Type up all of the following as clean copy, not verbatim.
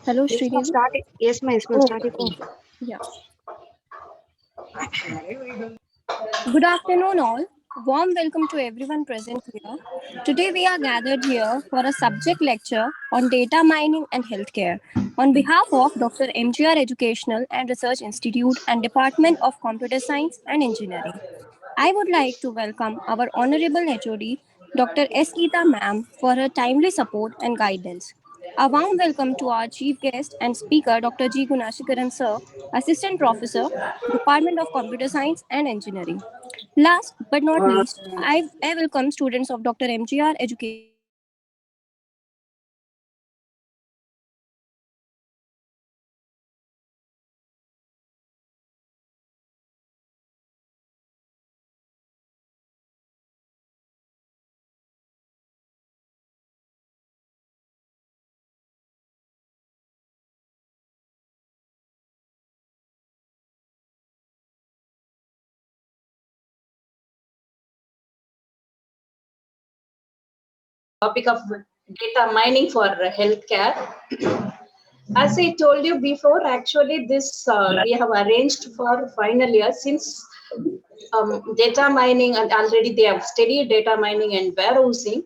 Hello, Yes, ma'am. Sridevi. Start it. Yes, ma'am. Yes, ma'am. Oh, Start it. okay. Yeah. Good afternoon, all. Warm welcome to everyone present here. Today, we are gathered here for a subject lecture on data mining and healthcare on behalf of Dr. MGR Educational and Research Institute and Department of Computer Science and Engineering. I would like to welcome our Honorable HOD, Dr. S.Geetha Ma'am, for her timely support and guidance. A warm welcome to our chief guest and speaker, Dr.G. Gunasekaran Sir, Assistant Professor, Department of Computer Science and Engineering. Last but not least, I welcome students of Dr. MGR Educational and Research Institute and Department of Computer Science and Engineering. Today, we are gathered here to discuss a topic that is very important and timely for our students and student development. That is data mining and healthcare. Topic of data mining for healthcare. As I told you before, actually this we have arranged for final year since data mining and already they have studied data mining and warehousing.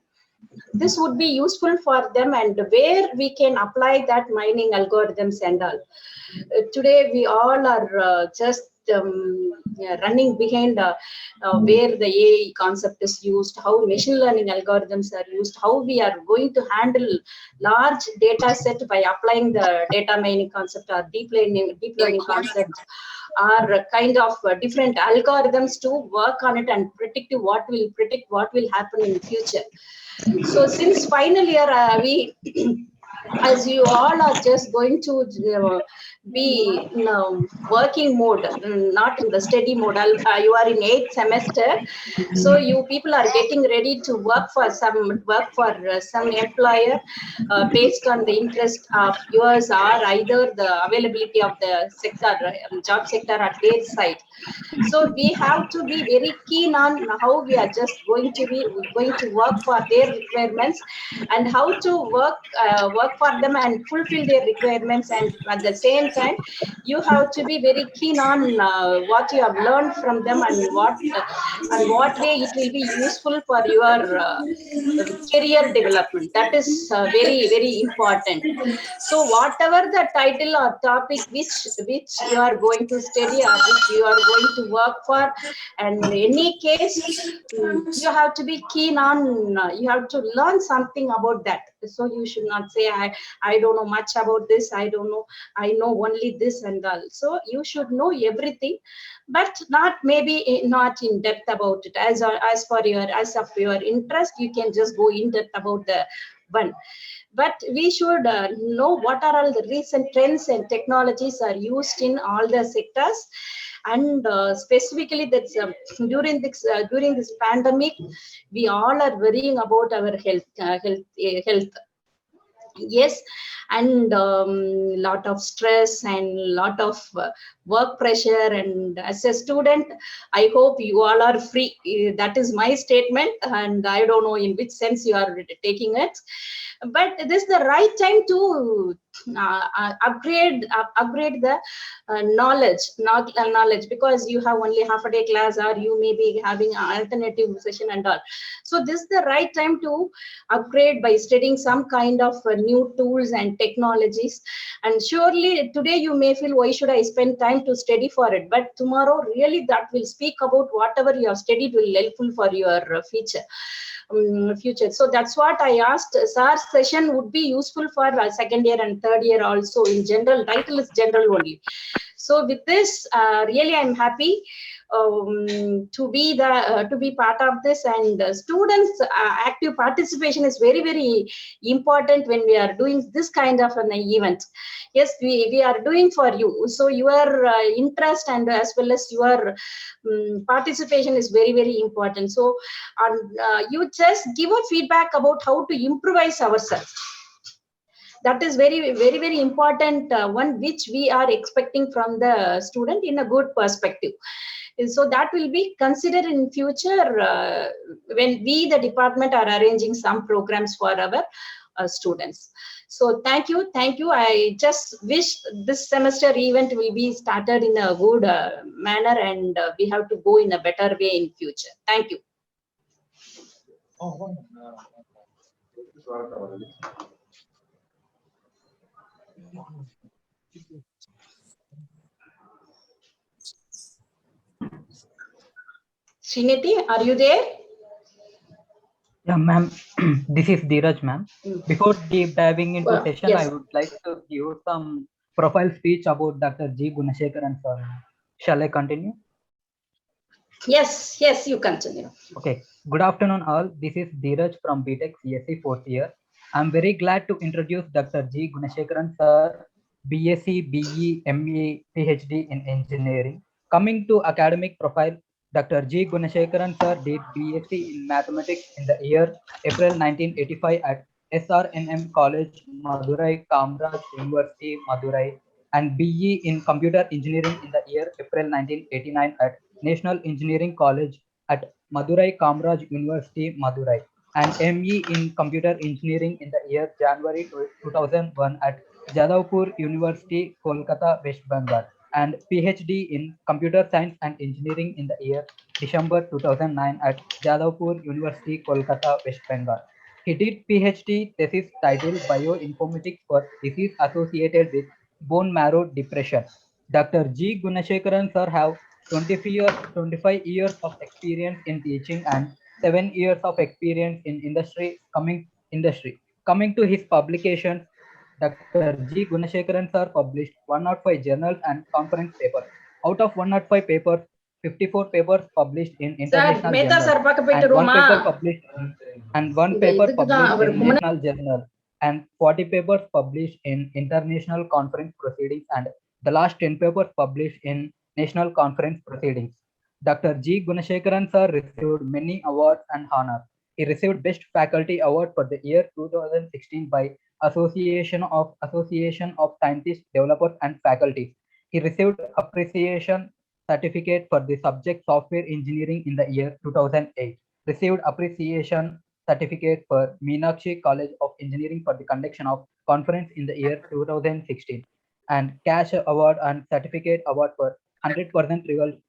This would be useful for them and where we can apply that mining algorithms and all. Today we all are just running behind where the AI concept is used, how machine learning algorithms are used, how we are going to handle large data set by applying the data mining concept or deep learning concept, are kind of different algorithms to work on it and predict what will happen in future. So since final year, we as you all are just going to be in working mode, not in the steady mode. You are in 8th semester, so you people are getting ready to work for some employer based on the interest of yours or either the availability of the sector, job sector at their side. So we have to be very keen on how we are just going to work for their requirements and how to work for them and fulfill their requirements. And at the same time, you have to be very keen on what you have learned from them and what way it will be useful for your career development. That is very important. So whatever the title or topic which you are going to study or which you are going to work for, and in any case, you have to be keen on, you have to learn something about that. So you should not say I don't know much about this, I don't know, I know only this and all. So you should know everything, but not in depth about it. As of your interest, you can just go in depth about the one. But we should know what are all the recent trends and technologies are used in all the sectors. And specifically that's during this pandemic, we all are worrying about our health. Yes, and lot of stress and lot of work pressure. And as a student, I hope you all are free. That is my statement, and I don't know in which sense you are taking it, but this is the right time to upgrade the knowledge, because you have only half a day class or you may be having an alternative session and all. So this is the right time to upgrade by studying some kind of new tools and technologies. And surely today you may feel, why should I spend time to study for it? But tomorrow really that will speak about whatever you have studied will helpful for your future. So that's what I asked. SAR's session would be useful for second year and third year also. In general, title is general only. So with this, really I'm happy to be part of this. And students active participation is very important when we are doing this kind of an event. Yes, we are doing for you, so your interest and as well as your participation is very important. So you just give a feedback about how to improvise ourselves. That is very important one which we are expecting from the student in a good perspective. So that will be considered in future when we the department are arranging some programs for our students. So thank you. I just wish this semester event will be started in a good manner, and we have to go in a better way in future. Thank you. Srinidhi, are you there? Yeah, ma'am. This is Dheeraj, ma'am. Before deep diving into session, I Yes. would like to give some profile speech about Dr. G. Gunasekaran sir. Shall I continue? Yes, you continue. Okay. Good afternoon, all. This is Dheeraj from BTech CSE 4th year. I'm very glad to introduce Dr. G. Gunasekaran sir, BSc, BE, ME, PhD in engineering. Coming to academic profile, Dr. G. Gunasekaran sir did BSc in mathematics in the year April 1985 at SRNM College, Madurai, Kamraj University, Madurai, and BE in computer engineering in the year April 1989 at National Engineering College at Madurai Kamraj University, Madurai, and ME in Computer Engineering in the year January 2001 at Jadavpur University, Kolkata, West Bengal, and PhD in Computer Science and Engineering in the year December 2009 at Jadavpur University, Kolkata, West Bengal. He did PhD thesis titled Bioinformatics for disease associated with bone marrow depression. Dr. G. Gunasekaran sir have 25 years of experience in teaching and 7 years of experience in industry. Coming to his publications, Dr. G. Gunasekaran sir published 105 journals and conference papers. Out of 105 papers, 54 papers published in Sir, international Mehta journals sir பார்க்க and போயிட்டு one வருவோமா? paper published in and one இந்த paper இதுக்கு தான் published our in national journal and 40 papers published in international conference proceedings and the last 10 papers published in national conference proceedings. Dr. G. Gunasekaran sir received many awards and honors. He received Best Faculty Award for the year 2016 by Association of Scientists, Developers and Faculty. He received Appreciation Certificate for the subject Software Engineering in the year 2008. Received Appreciation Certificate for Meenakshi College of Engineering for the conduction of conference in the year 2016, and Cash Award and Certificate Award for 100%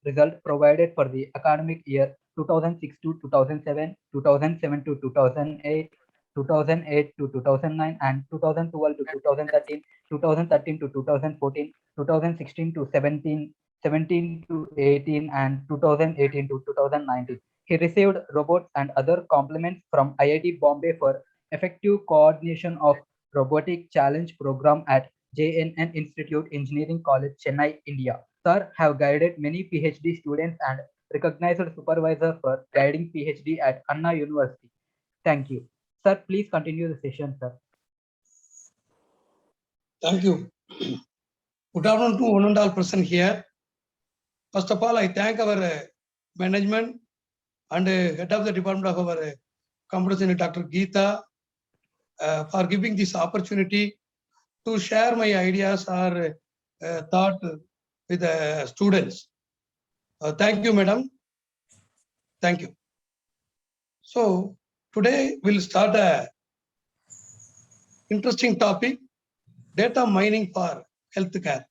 result provided for the academic year 2006 to 2007, 2007 to 2008, 2008 to 2009, and 2012 to 2013, 2013 to 2014, 2016 to 17, 17 to 18, and 2018 to 2019. He received robots and other compliments from IIT Bombay for effective coordination of robotic challenge program at JNN Institute Engineering College, Chennai, India. Sir have guided many PhD students and recognized supervisor for guiding PhD at Anna University. Thank you. Sir, please continue the session, sir. Thank you. Good afternoon to one and all present here. First of all, I thank our management and head of the department of our computer science, Dr. Geetha, for giving this opportunity to share my ideas or thought with the students. Thank you, madam. Thank you. So today we'll start a interesting topic, data mining for healthcare.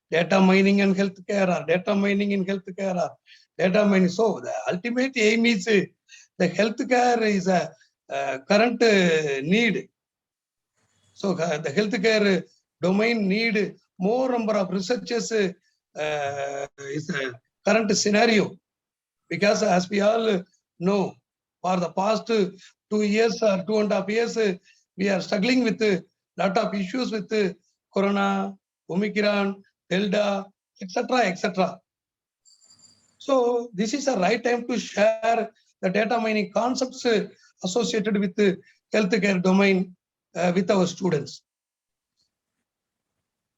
Data mining and healthcare, or data mining in healthcare, or data mining. So the ultimate aim is the healthcare is a current need. So the healthcare domain need more number of researchers is a current scenario, because as we all know, for the past 2 years or 2.5 years, we are struggling with a lot of issues with Corona, Omicron, Delta, etc., etc. So this is the right time to share the data mining concepts associated with the healthcare domain with our students.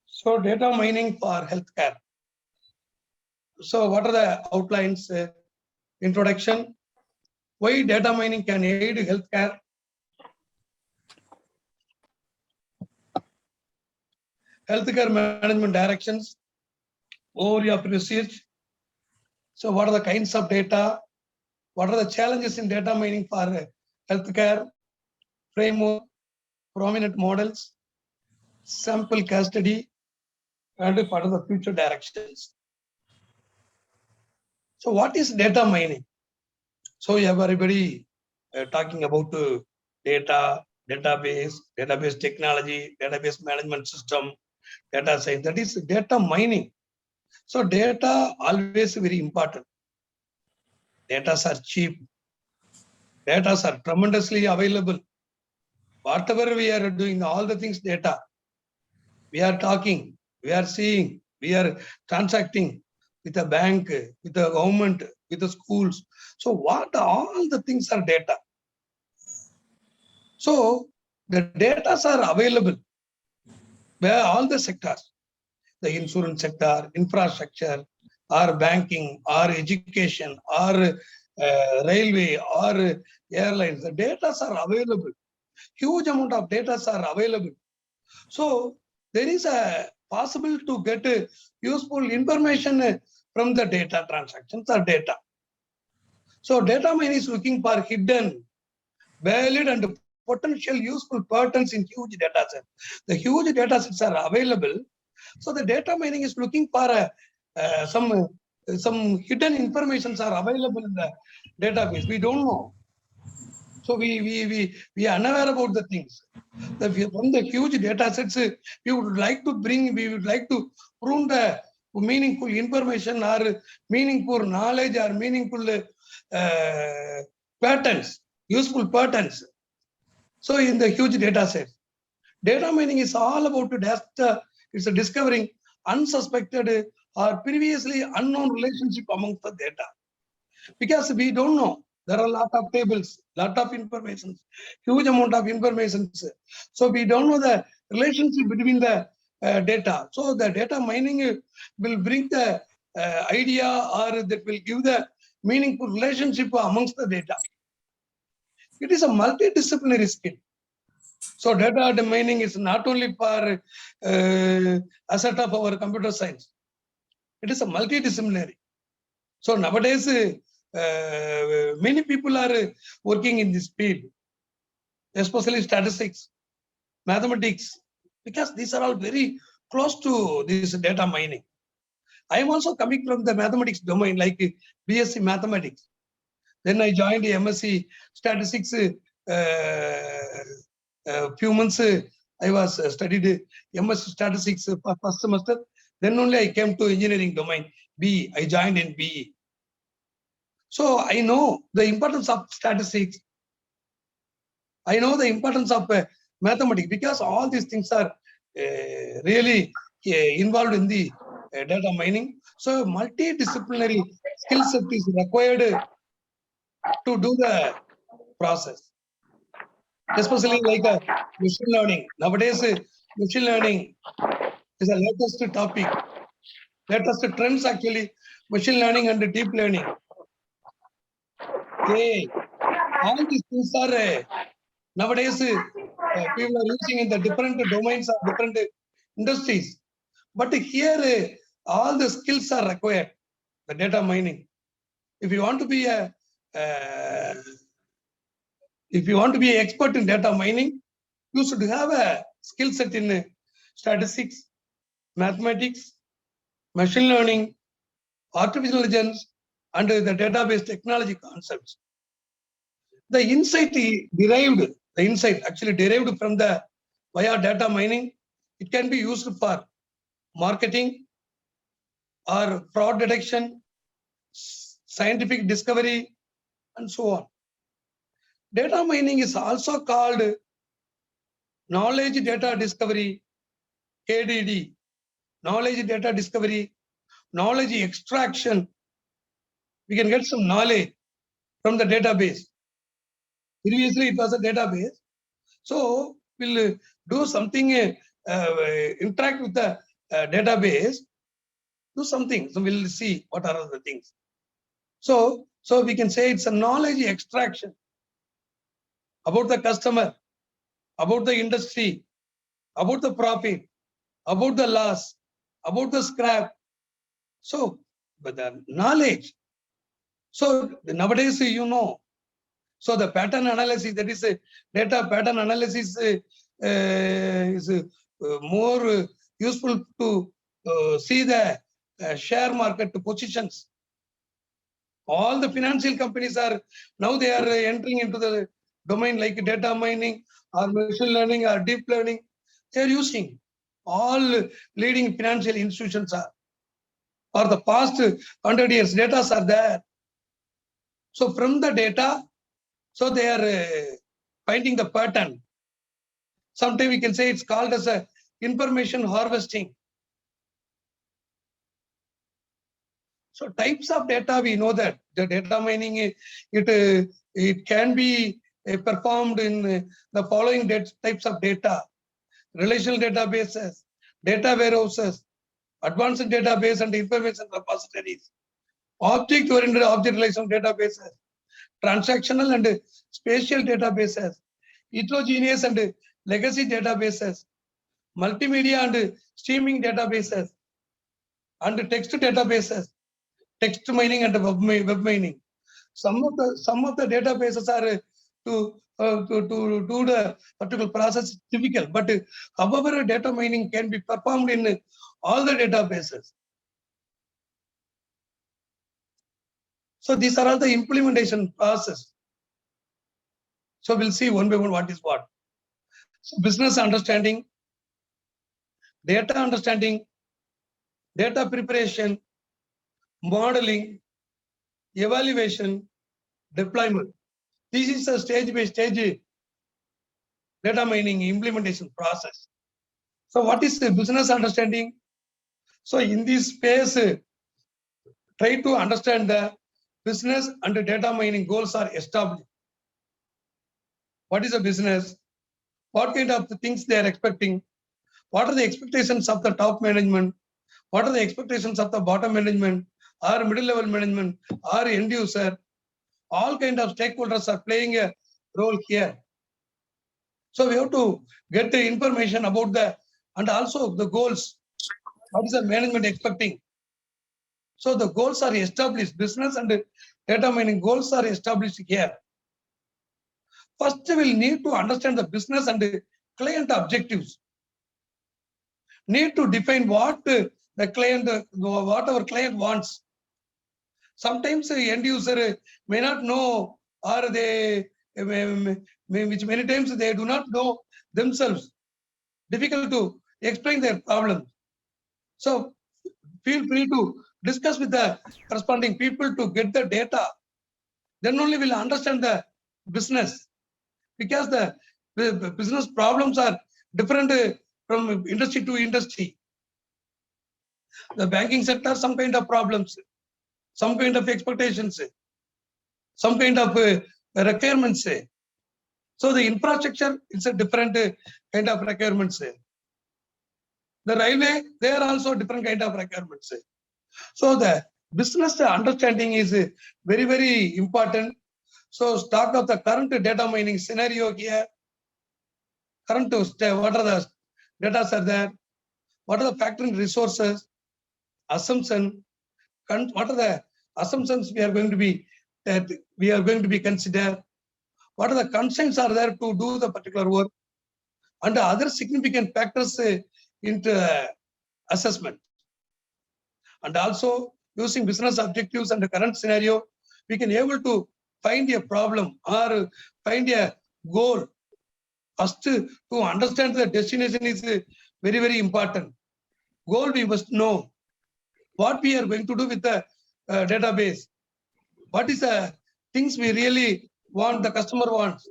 So data mining for healthcare. So what are the outlines? Introduction. Why data mining can aid healthcare? Healthcare management directions. Overview of research. So what are the kinds of data? What are the challenges in data mining for healthcare? Framework. prominent models, sample case study, and part of the future directions. So what is data mining? So everybody talking about data, database technology, database management system, data science. That is data mining. So data always very important. Data are cheap. Data are tremendously available. Whatever we are doing, all the things data. We are talking, we are seeing, we are transacting with a bank, with the government, with the schools. So what all the things are data. So the data are available where all the sectors, the insurance sector, infrastructure, or banking, or education, or railway, or airlines. The data are available. Huge amount of data are available. So there is a possible to get useful information from the data transactions or data. So data mining is looking for hidden, valid, and potential useful patterns in huge data sets. The huge data sets are available. So the data mining is looking for some hidden informations are available in the database. We don't know. So we are unaware about the things. From the huge data sets, we would like to prune the meaningful information or meaningful knowledge or meaningful patterns, useful patterns. So in the huge data set, data mining is all about it's discovering unsuspected or previously unknown relationship amongst the data. Because we don't know. There are a lot of tables, lot of information, huge amount of information. So we don't know the relationship between the data. So the data mining will bring the idea or that will give the meaningful relationship amongst the data. It is a multidisciplinary skill. So data mining is not only for asset of our computer science. It is a multidisciplinary. So nowadays, many people are working in this field, especially statistics, mathematics, because these are all very close to this data mining. I am also coming from the mathematics domain, like BSc mathematics. Then I joined the MSc statistics. Few months I was studied MSc statistics first semester. Then only I came to engineering domain. BE, I joined in BE. So I know the importance of statistics. I know the importance of mathematics because all these things are really involved in the data mining. So multidisciplinary skill set is required to do the process, especially like machine learning. Nowadays, machine learning is the latest topic, latest trends actually, machine learning and deep learning. Okay, all these things are nowadays people are using in the different domains of different industries. But here, all the skills are required, the data mining. If you want to be an expert in data mining, you should have a skill set in statistics, mathematics, machine learning, artificial intelligence, and the database technology concepts. The insight derived from the via data mining. It can be used for marketing or fraud detection, scientific discovery, and so on. Data mining is also called knowledge data discovery, KDD, knowledge data discovery, knowledge extraction. We can get some knowledge from the database. Previously, it was a database. So we'll do something, interact with the database, do something. So we'll see what are the things. So we can say it's a knowledge extraction about the customer, about the industry, about the profit, about the loss, about the scrap. So, but the knowledge. So nowadays, so the pattern analysis, that is data pattern analysis is more useful to see the share market positions. All the financial companies are now they are entering into the domain like data mining or machine learning or deep learning. They are using. All leading financial institutions are. For the past 100 years, data are there. So from the data, so they are finding the pattern. Sometimes we can say it's called as a information harvesting. So types of data, we know that the data mining, it can be performed in the following types of data: relational databases, data warehouses, advanced database and information repositories, object-oriented object relational databases, transactional and spatial databases, heterogeneous and legacy databases, multimedia and streaming databases, and text databases, text mining and web mining. Some of the databases are to do the particular process difficult, but however data mining can be performed in all the databases. So these are all the implementation process. So we'll see one by one what is what. So business understanding, data understanding, data preparation, modeling, evaluation, deployment. This is a stage by stage data mining implementation process. So what is the business understanding? So in this space, try to understand the business and the data mining goals are established. What is a business? What kind of things they are expecting? What are the expectations of the top management? What are the expectations of the bottom management or middle level management or end user? All kind of stakeholders are playing a role here. So we have to get the information about the, and also the goals. What is the management expecting? So the goals are established, business and data mining goals are established here. First, we'll need to understand the business and client objectives. Need to define what the client, what our client wants. Sometimes the end user may not know, or they, which many times they do not know themselves. Difficult to explain their problem. So feel free to discuss with the corresponding people to get the data. Then only we'll understand the business, because the business problems are different from industry to industry. The banking sector, some kind of problems, some kind of expectations, some kind of requirements. So the infrastructure is a different kind of requirements. The railway, they are also different kind of requirements. So the business understanding is very, very important. So talk of the current data mining scenario here. Current, what are the data are there? What are the factoring resources? Assumption. What are the assumptions we are going to be consider? What are the constraints are there to do the particular work? And the other significant factors into assessment. And also using business objectives and the current scenario, we can able to find a problem or find a goal. First, to understand the destination is very, very important. Goal, we must know what we are going to do with the database. What is the things we really want, the customer wants?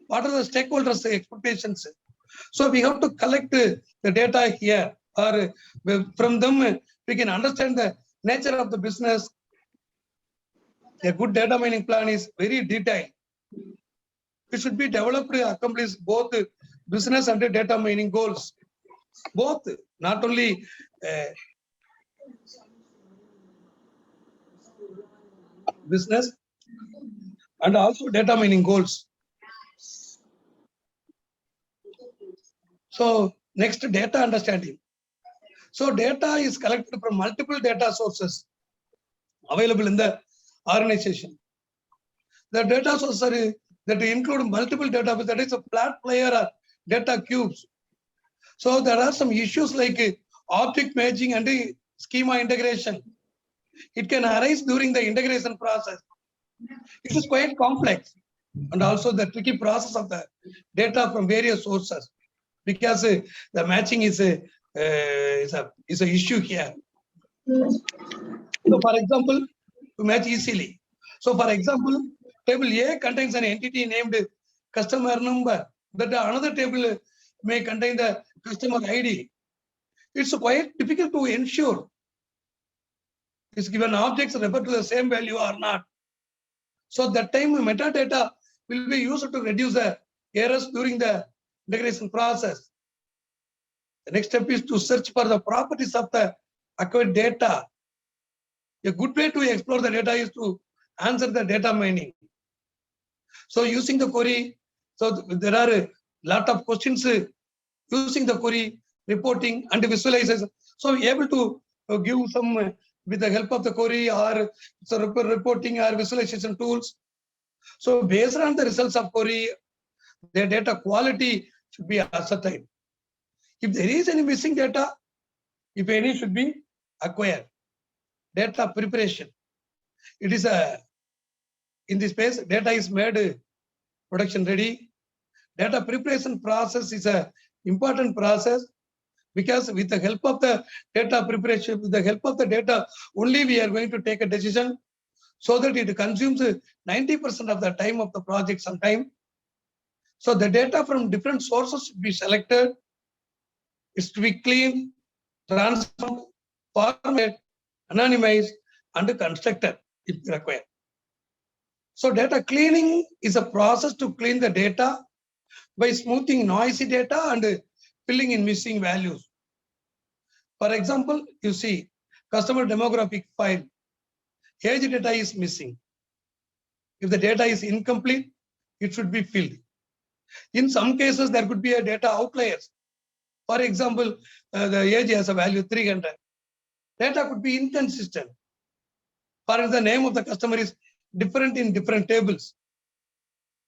What are the stakeholders' expectations? So we have to collect the data here, or from them we can understand the nature of the business. A good data mining plan is very detailed. It should be developed to accomplish both business and data mining goals. Both, not only business and also data mining goals. So next, data understanding. So data is collected from multiple data sources available in the organization. The data sources that include multiple databases, that is a flat player data cubes. So there are some issues like object matching and schema integration. It can arise during the integration process. It is quite complex, and also the tricky process of the data from various sources, because the matching is a issue here. So, for example, to match easily. So, for example, table A contains an entity named customer number. That another table may contain the customer ID. It's quite difficult to ensure is given objects refer to the same value or not. So that time metadata will be used to reduce the errors during the integration process. The next step is to search for the properties of the acquired data. A good way to explore the data is to answer the data mining. So using the query, so there are a lot of questions using the query, reporting and visualization. So able to give some with the help of the query or reporting or visualization tools. So based on the results of query, the data quality should be ascertained. If there is any missing data, if any, should be acquired. Data preparation. It is in this space, data is made production ready. Data preparation process is a important process, because with the help of the data preparation, with the help of the data, only we are going to take a decision, so that it consumes 90% of the time of the project sometime. So the data from different sources should be selected, is to be cleaned, transformed, formatted, anonymized, and constructed if required. So data cleaning is a process to clean the data by smoothing noisy data and filling in missing values. For example, you see customer demographic file, age data is missing. If the data is incomplete, it should be filled. In some cases, there could be a data outliers. For example, the age has a value 300. Data could be inconsistent. For example, the name of the customer is different in different tables.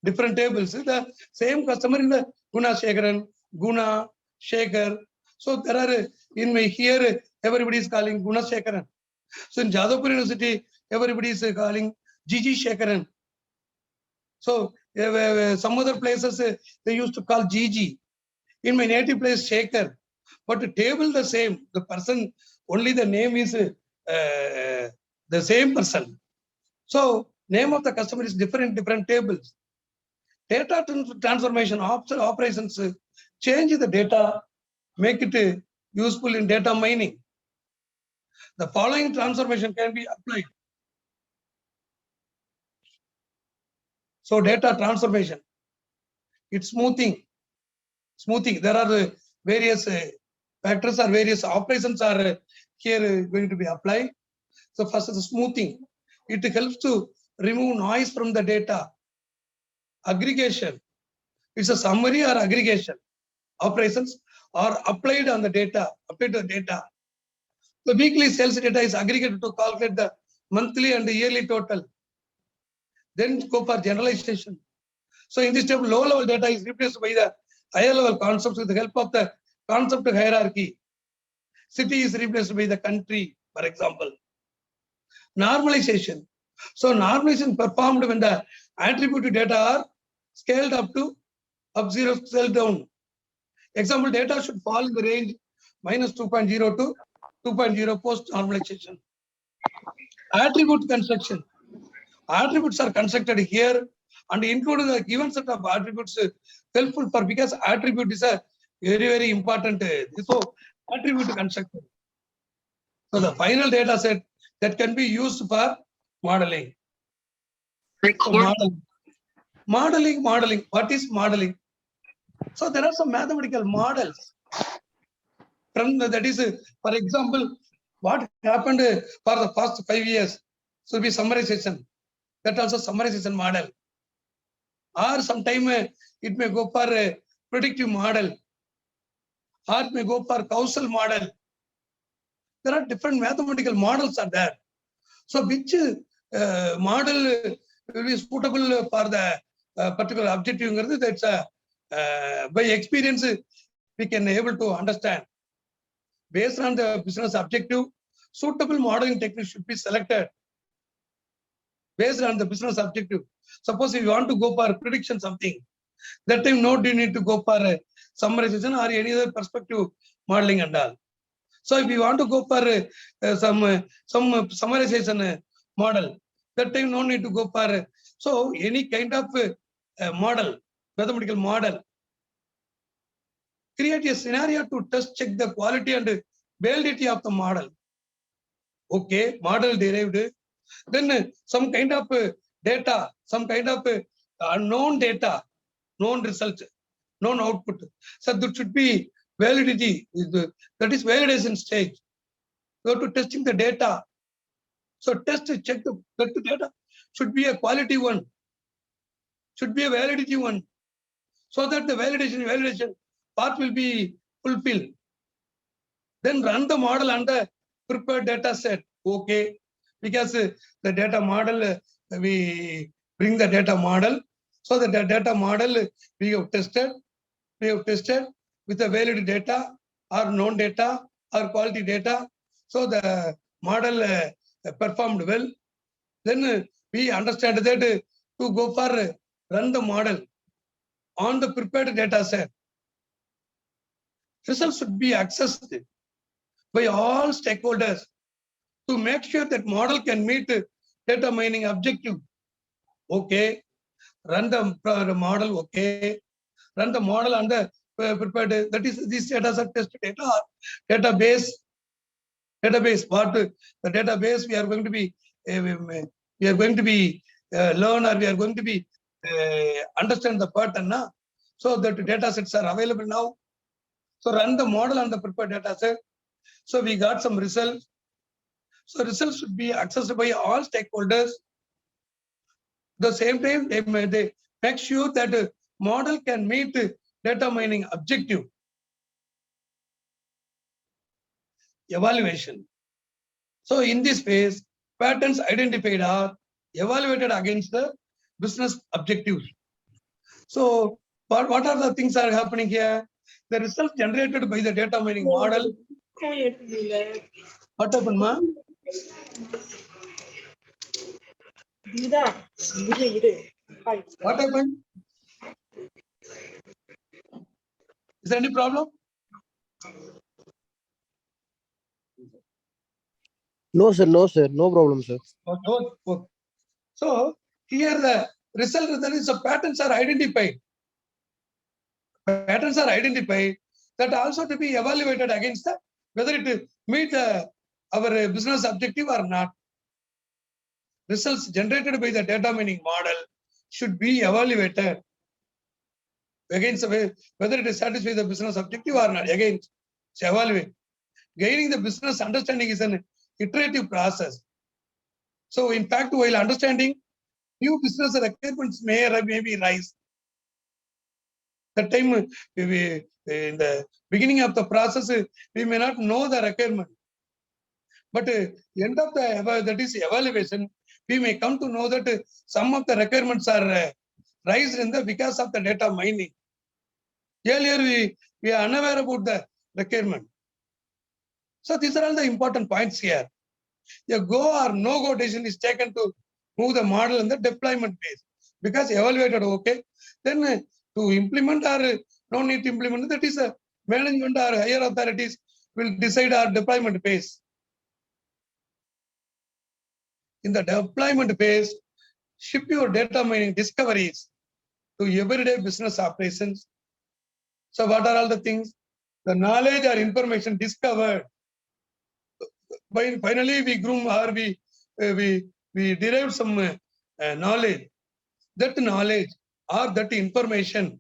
Different tables. The same customer in the Gunasekaran, Guna, Shekhar. So there are in here everybody is calling Gunasekaran. So in Jadavpur University, everybody is calling G.G. Shekaran. So some other places they used to call GG. In my native place, Shekhar. But the table the same. The person, only the name is the same person. So name of the customer is different tables. Data transformation operations change the data, make it useful in data mining. The following transformation can be applied. So data transformation, it's smoothing. There are the various factors or various operations are here going to be applied. So first is smoothing. It helps to remove noise from the data. Aggregation. It's a summary or aggregation. Operations are applied on the data, applied to the data. The weekly sales data is aggregated to calculate the monthly and the yearly total. Then go for generalization. So in this step, low level data is replaced by the higher level concepts with the help of the concept hierarchy. City is replaced by the country, for example. Normalization. So normalization performed when the attribute data are scaled up to up 0, scaled down. Example, data should fall in the range minus 2.0 to 2.0 post normalization. Attribute construction. Attributes are constructed here and including the given set of attributes helpful for, because attribute is a very important. So attribute construction. So the final data set that can be used for modeling. So modeling. What is modeling? So there are some mathematical models. From that is, for example, what happened for the past 5 years. So be summarization. That also summarization model. Or sometime it may go for a predictive model, or it may go for causal model. There are different mathematical models are there. So which model will be suitable for the particular objective? That's by experience, we can able to understand. Based on the business objective, suitable modeling technique should be selected. Based on the business objective. Suppose if you want to go for prediction something, that time no you need to go for a summarization or any other perspective modeling and all. So if you want to go for some summarization model, that time no need to go for so any kind of model, mathematical model. Create a scenario to test check the quality and validity of the model. Okay, model derived. Then some kind of data, some kind of known data, known result, known output. So there should be validity. That is validation stage. Go to testing the data. So test, check the data should be a quality one, should be a validity one, so that the validation part will be fulfilled. Then run the model under prepared data set. Okay, because the data model, we bring the data model. So the data model we have tested with the valid data or known data or quality data. So the model performed well. Then we understand that to go for run the model on the prepared data set. Results should be accessed by all stakeholders to make sure that model can meet data mining objective. Okay, run the model. Okay, run the model on the prepared. That is, these data are test data or database. What the database we are going to be learn, or we are going to be understand the pattern. Na? So that data sets are available now. So run the model on the prepared data set. So we got some results. So results should be accessed by all stakeholders. The same time, they make sure that model can meet data mining objective. Evaluation. So in this phase, patterns identified are evaluated against the business objectives. So what are the things that are happening here? The results generated by the data mining model. What happened, ma? What happened? Is there any problem? No, sir. No, sir. No problem, sir. Okay. So here the result, there is a patterns are identified. Patterns are identified that also to be evaluated against the whether it meet our business objective or not. Results generated by the data mining model should be evaluated against whether it is satisfied the business objective or not. Again, evaluate. Gaining the business understanding is an iterative process. So in fact, while understanding, new business requirements may be rise. That time, in the beginning of the process, we may not know the requirement. But end of the that is evaluation, we may come to know that some of the requirements are raised in the because of the data mining. Earlier, we are unaware about the requirement. So these are all the important points here. A go or no go decision is taken to move the model in the deployment phase. Because evaluated okay, then to implement or no need to implement, that is a management or higher authorities will decide our deployment phase. In the deployment phase, ship your data mining discoveries to everyday business operations. So what are all the things? The knowledge or information discovered. Finally, we groom or we derive some knowledge. That knowledge or that information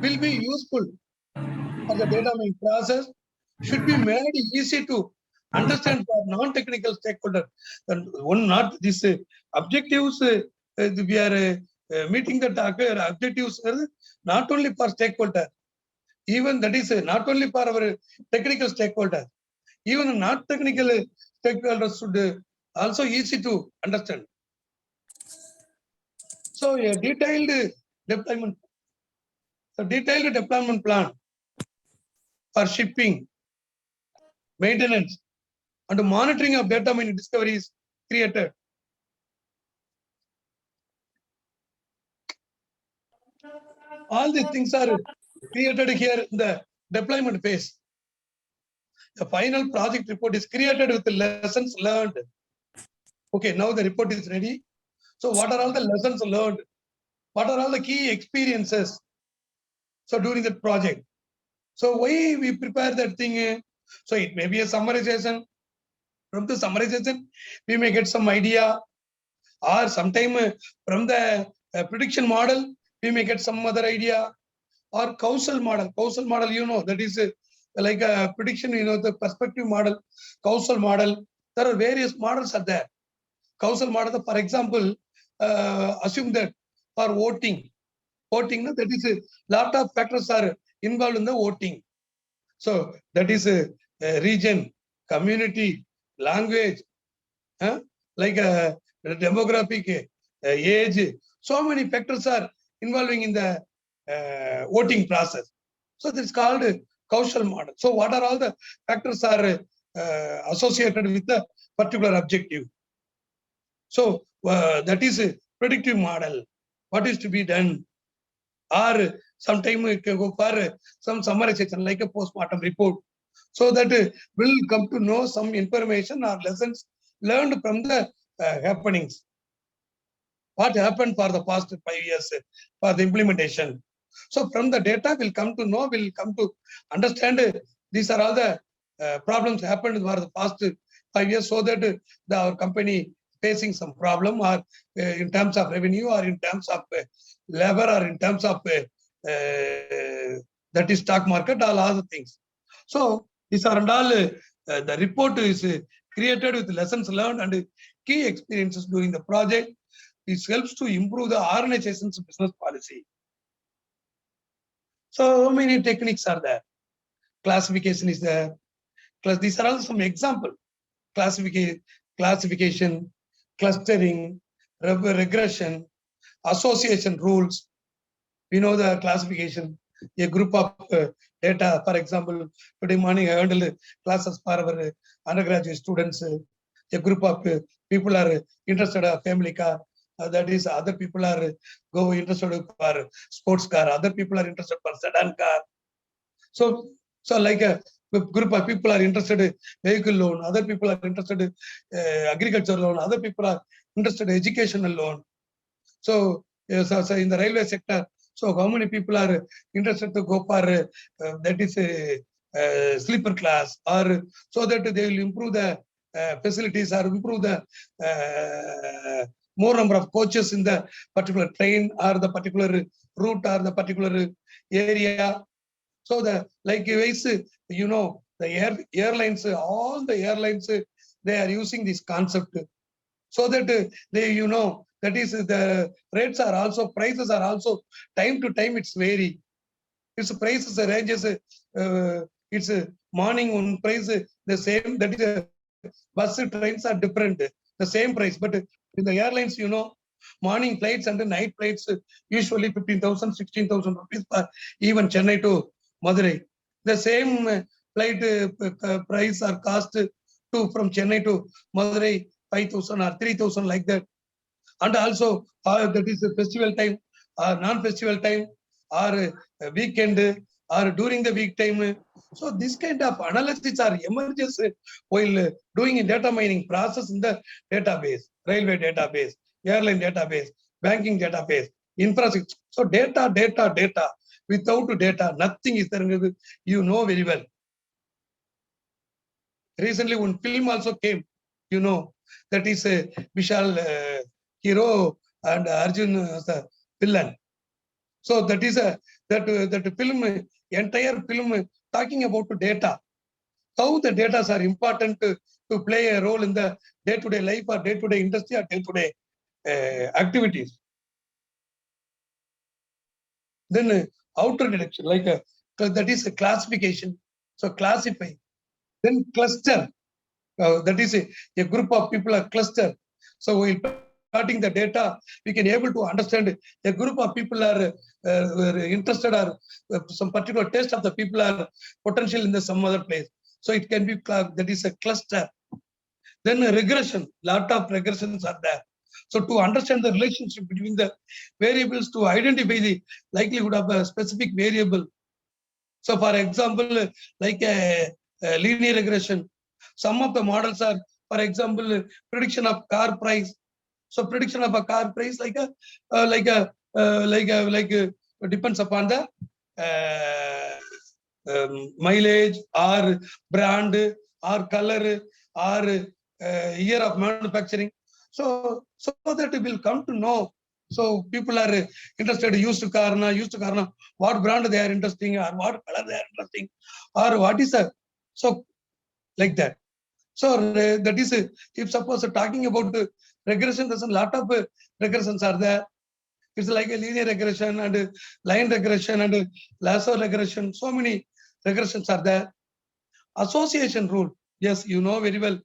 will be useful for the data mining process, should be made easy to understand for non-technical stakeholders. And one not these objectives, we are meeting the objectives not only for stakeholder, even that is not only for our technical stakeholders, even not technical stakeholders should also easy to understand. So a detailed deployment. So detailed deployment plan for shipping, maintenance, and monitoring of data mining discoveries created. All these things are created here in the deployment phase. The final project report is created with the lessons learned. Okay, now the report is ready. So what are all the lessons learned? What are all the key experiences? So during that project. So why we prepare that thing? So it may be a summarization. From the summarization, we may get some idea, or sometime from the prediction model, we may get some other idea, or causal model. Causal model, you know, that is like a prediction, you know, the perspective model, causal model. There are various models are there. Causal model, for example, assume that for voting, that is a lot of factors are involved in the voting. So that is a region, community, language, like a demographic, age. So many factors are involving in the voting process. So this is called causal model. So what are all the factors are associated with the particular objective? So that is a predictive model. What is to be done? Or sometime we can go for some summarization like a postmortem report. So that will come to know some information or lessons learned from the happenings. What happened for the past 5 years for the implementation. So from the data we'll come to know, we'll come to understand these are all the problems happened for the past 5 years, so that our company facing some problem, or in terms of revenue, or in terms of labor, or in terms of that is stock market, all other things. So these are and all the report is created with lessons learned and key experiences during the project. This helps to improve the organization's business policy. So many techniques are there. Classification is there. These are all some example. Classification, clustering, regression, association rules. We know the classification. A group of data, for example, today morning I handled classes for our undergraduate students. A group of people are interested in family car. That is, other people are interested for sports car. Other people are interested for sedan car. So like a group of people are interested in vehicle loan. Other people are interested in agriculture loan. Other people are interested in educational loan. So in the railway sector, so how many people are interested to go for that is a sleeper class, or so that they will improve the facilities, or improve the more number of coaches in the particular train, or the particular route, or the particular area. So the likewise, you know, the airlines, all the airlines, they are using this concept, so that they, you know, that is the rates are also, prices are also time to time it's vary. Its prices ranges, it's morning one price the same, that is bus trains are different, the same price, but in the airlines, you know, morning flights and the night flights usually 15,000, 16,000 rupees for even Chennai to Madurai. The same flight price or cost to from Chennai to Madurai 5,000 or 3,000 like that. And also that is a festival time or non-festival time, or weekend, or during the week time. So this kind of analysis are emerges while doing a data mining process in the database, railway database, airline database, banking database, infrastructure. So data. Without data, nothing is there. You know very well. Recently, one film also came, you know, that is a Vishal hero and Arjun as a villain. So that is that film, entire film talking about data, how the data are important to play a role in the day-to-day life, or day-to-day industry, or day-to-day activities. Then outer detection, like that is a classification. So classify. Then cluster. That is a group of people are clustered. So we'll plotting the data, we can able to understand a group of people are interested or some particular taste of the people are potential in the some other place. So it can be, that is a cluster. Then a regression, lot of regressions are there. So to understand the relationship between the variables, to identify the likelihood of a specific variable. So for example, like a linear regression, some of the models are, for example, prediction of car price. So prediction of a car price depends upon the mileage or brand or color or year of manufacturing. So that we will come to know. So people are interested used car, what brand they are interesting, or what color they are interesting, or what is a, so like that. So that is, if suppose talking about regression, there's a lot of regressions are there. It's like a linear regression and line regression and lasso regression. So many regressions are there. Association rule. Yes, you know very well.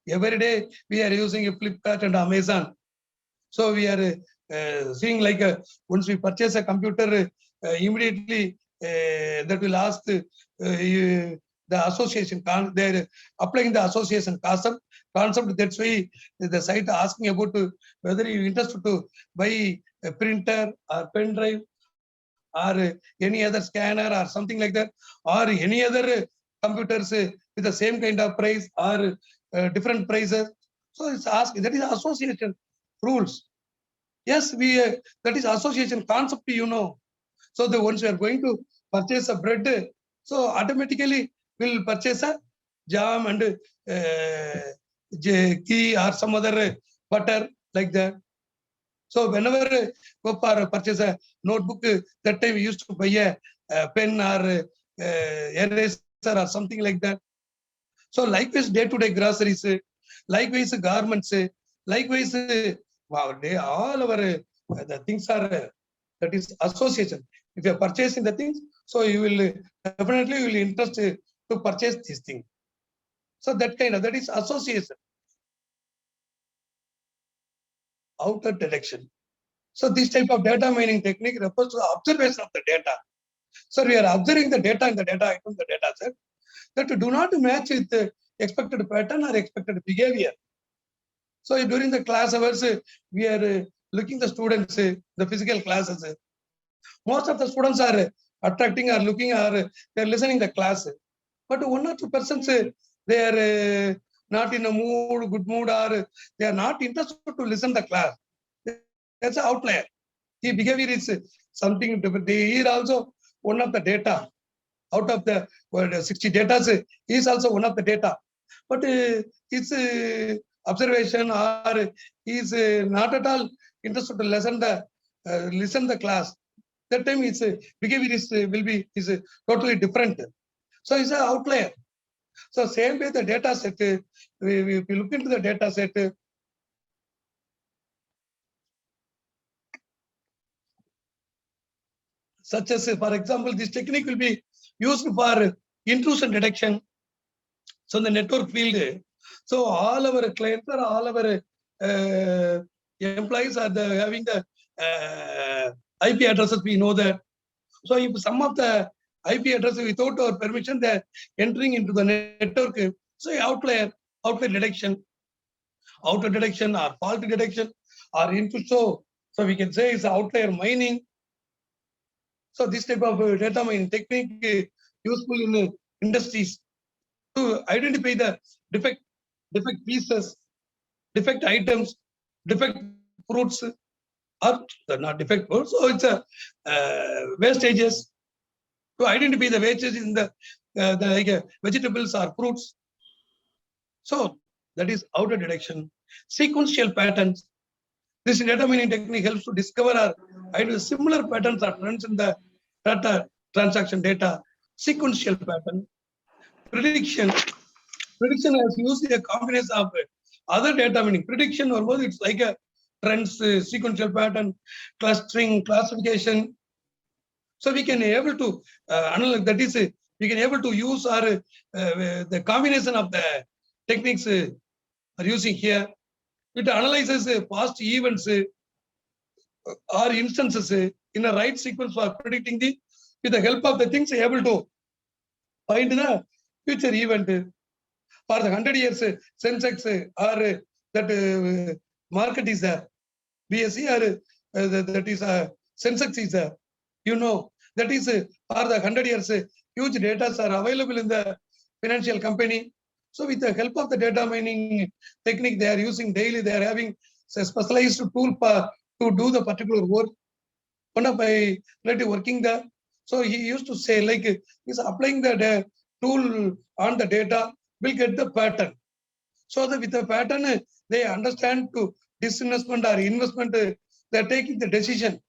Every day we are using a Flipkart and Amazon. So we are seeing like once we purchase a computer, immediately that will ask the association. They're applying the association concept. That's why the site asking about whether you interested to buy a printer or pen drive or any other scanner or something like that, or any other computers with the same kind of price or different prices. So it's asked, that is association rules. Yes, we that is association concept, you know. So the once we are going to purchase a bread, so automatically we'll purchase a jam and ghee or some other butter like that. So whenever go for purchase a notebook, that time we used to buy a pen or eraser or something like that. So likewise day-to-day groceries, likewise garments, likewise wow, all our the things are that is association. If you are purchasing the things, so you will definitely will interest to purchase these things. So that kind of, that is association. Outer detection. So this type of data mining technique refers to the observation of the data. So we are observing the data in the data item, the data set, that do not match with the expected pattern or expected behavior. So during the class hours, we are looking the students, the physical classes. Most of the students are attracting or looking or they are listening the class. But one or two persons, they are not in a mood, good mood, or they are not interested to listen the class. That's an outlier. The behavior is something different. Here also one of the data out of the 60 data is also one of the data. But his observation or is not at all interested to listen the class. That time its behavior is will be totally different. So it's an outlier. So same way the data set, we look into the data set. Such as, for example, this technique will be used for intrusion detection. So the network field, so all our clients or all our employees are having the IP addresses, we know that. So if some of the IP addresses without our permission, they're entering into the network. So outlier detection, outer detection or fault detection or intrusion. So we can say it's outlier mining. So this type of data mining technique useful in industries to identify the defect pieces, defect items, defect fruits, or not defect fruits. So it's a wastages to identify the wastage in the vegetables or fruits. So that is outer detection. Sequential patterns. This data mining technique helps to discover or identify similar patterns or trends in the data transaction data. Sequential pattern. Prediction. Prediction has used a combination of other data mining. Prediction almost it's like a trends, sequential pattern, clustering, classification. So we can able to analyze, that is, we can able to use our the combination of the techniques are using here. It analyzes past events or instances in a right sequence for predicting the, with the help of the things able to find the future event. For the 100 years Sensex or that market is there, BSE or that is Sensex is there. You know, that is for the 100 years huge data are available in the financial company. So with the help of the data mining technique they are using daily, they are having a specialized tool to do the particular work. One of my relative working there, so he used to say like he's applying the tool on the data will get the pattern. So that with the pattern they understand to disinvestment or investment, they're taking the decision.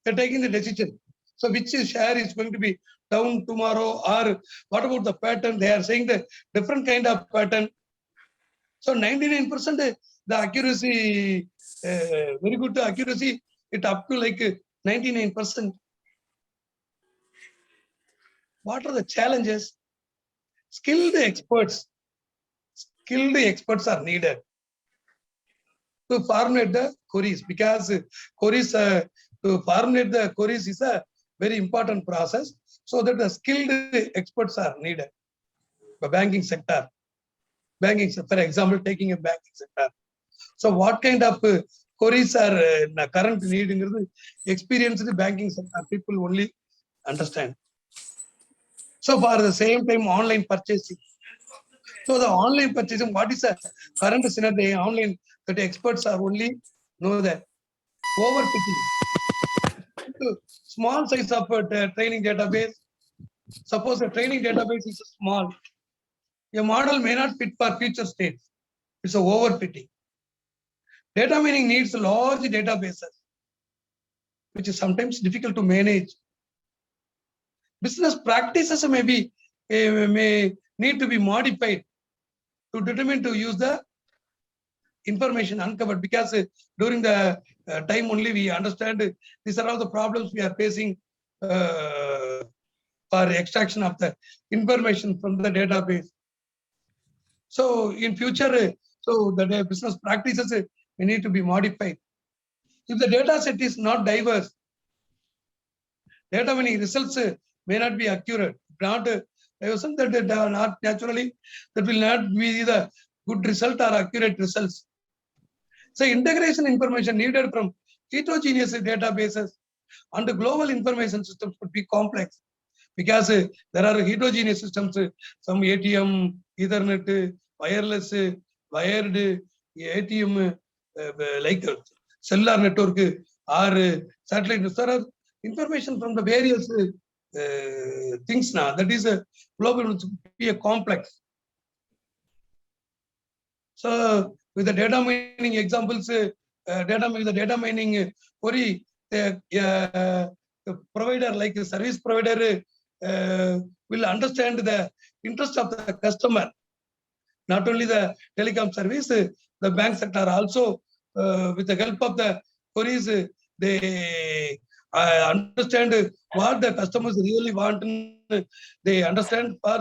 They're taking the decision. So which share is going to be down tomorrow, or what about the pattern? They are saying the different kind of pattern. So 99% the accuracy, very good accuracy, it up to like 99%. What are the challenges? Skilled experts are needed to formulate the queries, because queries to formulate the queries is a very important process. So that the skilled experts are needed. The banking sector, for example, taking a banking sector. So what kind of queries are current need in the experienced banking sector people only understand. So for the same time, online purchasing. So the online purchasing, what is the current scenario online that experts are only know that overfitting. Small size of training database. Suppose the training database is small, a model may not fit for future states. It's a overfitting. Data mining needs large databases, which is sometimes difficult to manage. Business practices may need to be modified to determine to use the information uncovered, because during the time only we understand these are all the problems we are facing for extraction of the information from the database. So in future, so the business practices may need to be modified. If the data set is not diverse, data mining results may not be accurate. Not that not naturally, that will not be the good result or accurate results. So integration information needed from heterogeneous databases and the global information systems could be complex, because there are heterogeneous systems, some ATM, Ethernet, wireless, wired, ATM, like cellular network or satellite. There are information from the various things now. That is a global, be a complex. So with the data mining examples, data mining query, the provider like a service provider will understand the interest of the customer. Not only the telecom service, the bank sector also, with the help of the queries, they understand what the customers really want. They understand for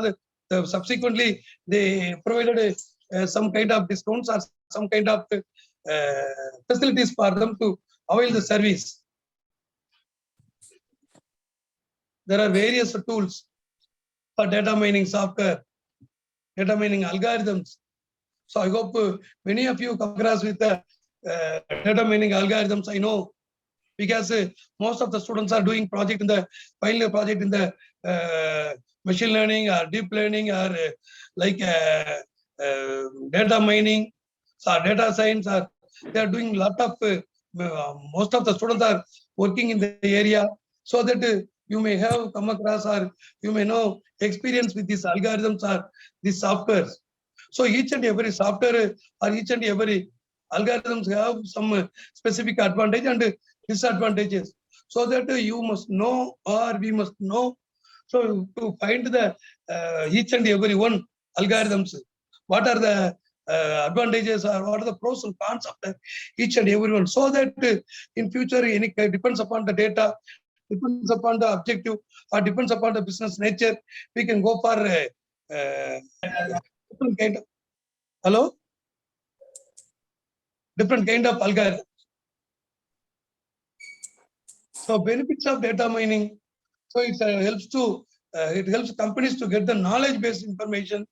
the subsequently they provided some kind of discounts or some kind of facilities for them to avail the service. There are various tools for data mining software, data mining algorithms. So I hope many of you come across with the data mining algorithms. I know, because most of the students are doing project in the final project in the machine learning or deep learning or like data mining, so data science. They are doing a lot of. Most of the students are working in the area, so that you may have come across or you may know experience with these algorithms or these softwares. So each and every software or each and every algorithms have some specific advantage and disadvantages. So that you must know or we must know. So to find the each and every one algorithms, what are the advantages or what are the pros and cons of the each and every one. So that in future, any depends upon the data, depends upon the objective, or depends upon the business nature, we can go for different kind of. Hello? different kind of algorithm. So benefits of data mining. So it helps companies to get the knowledge-based information.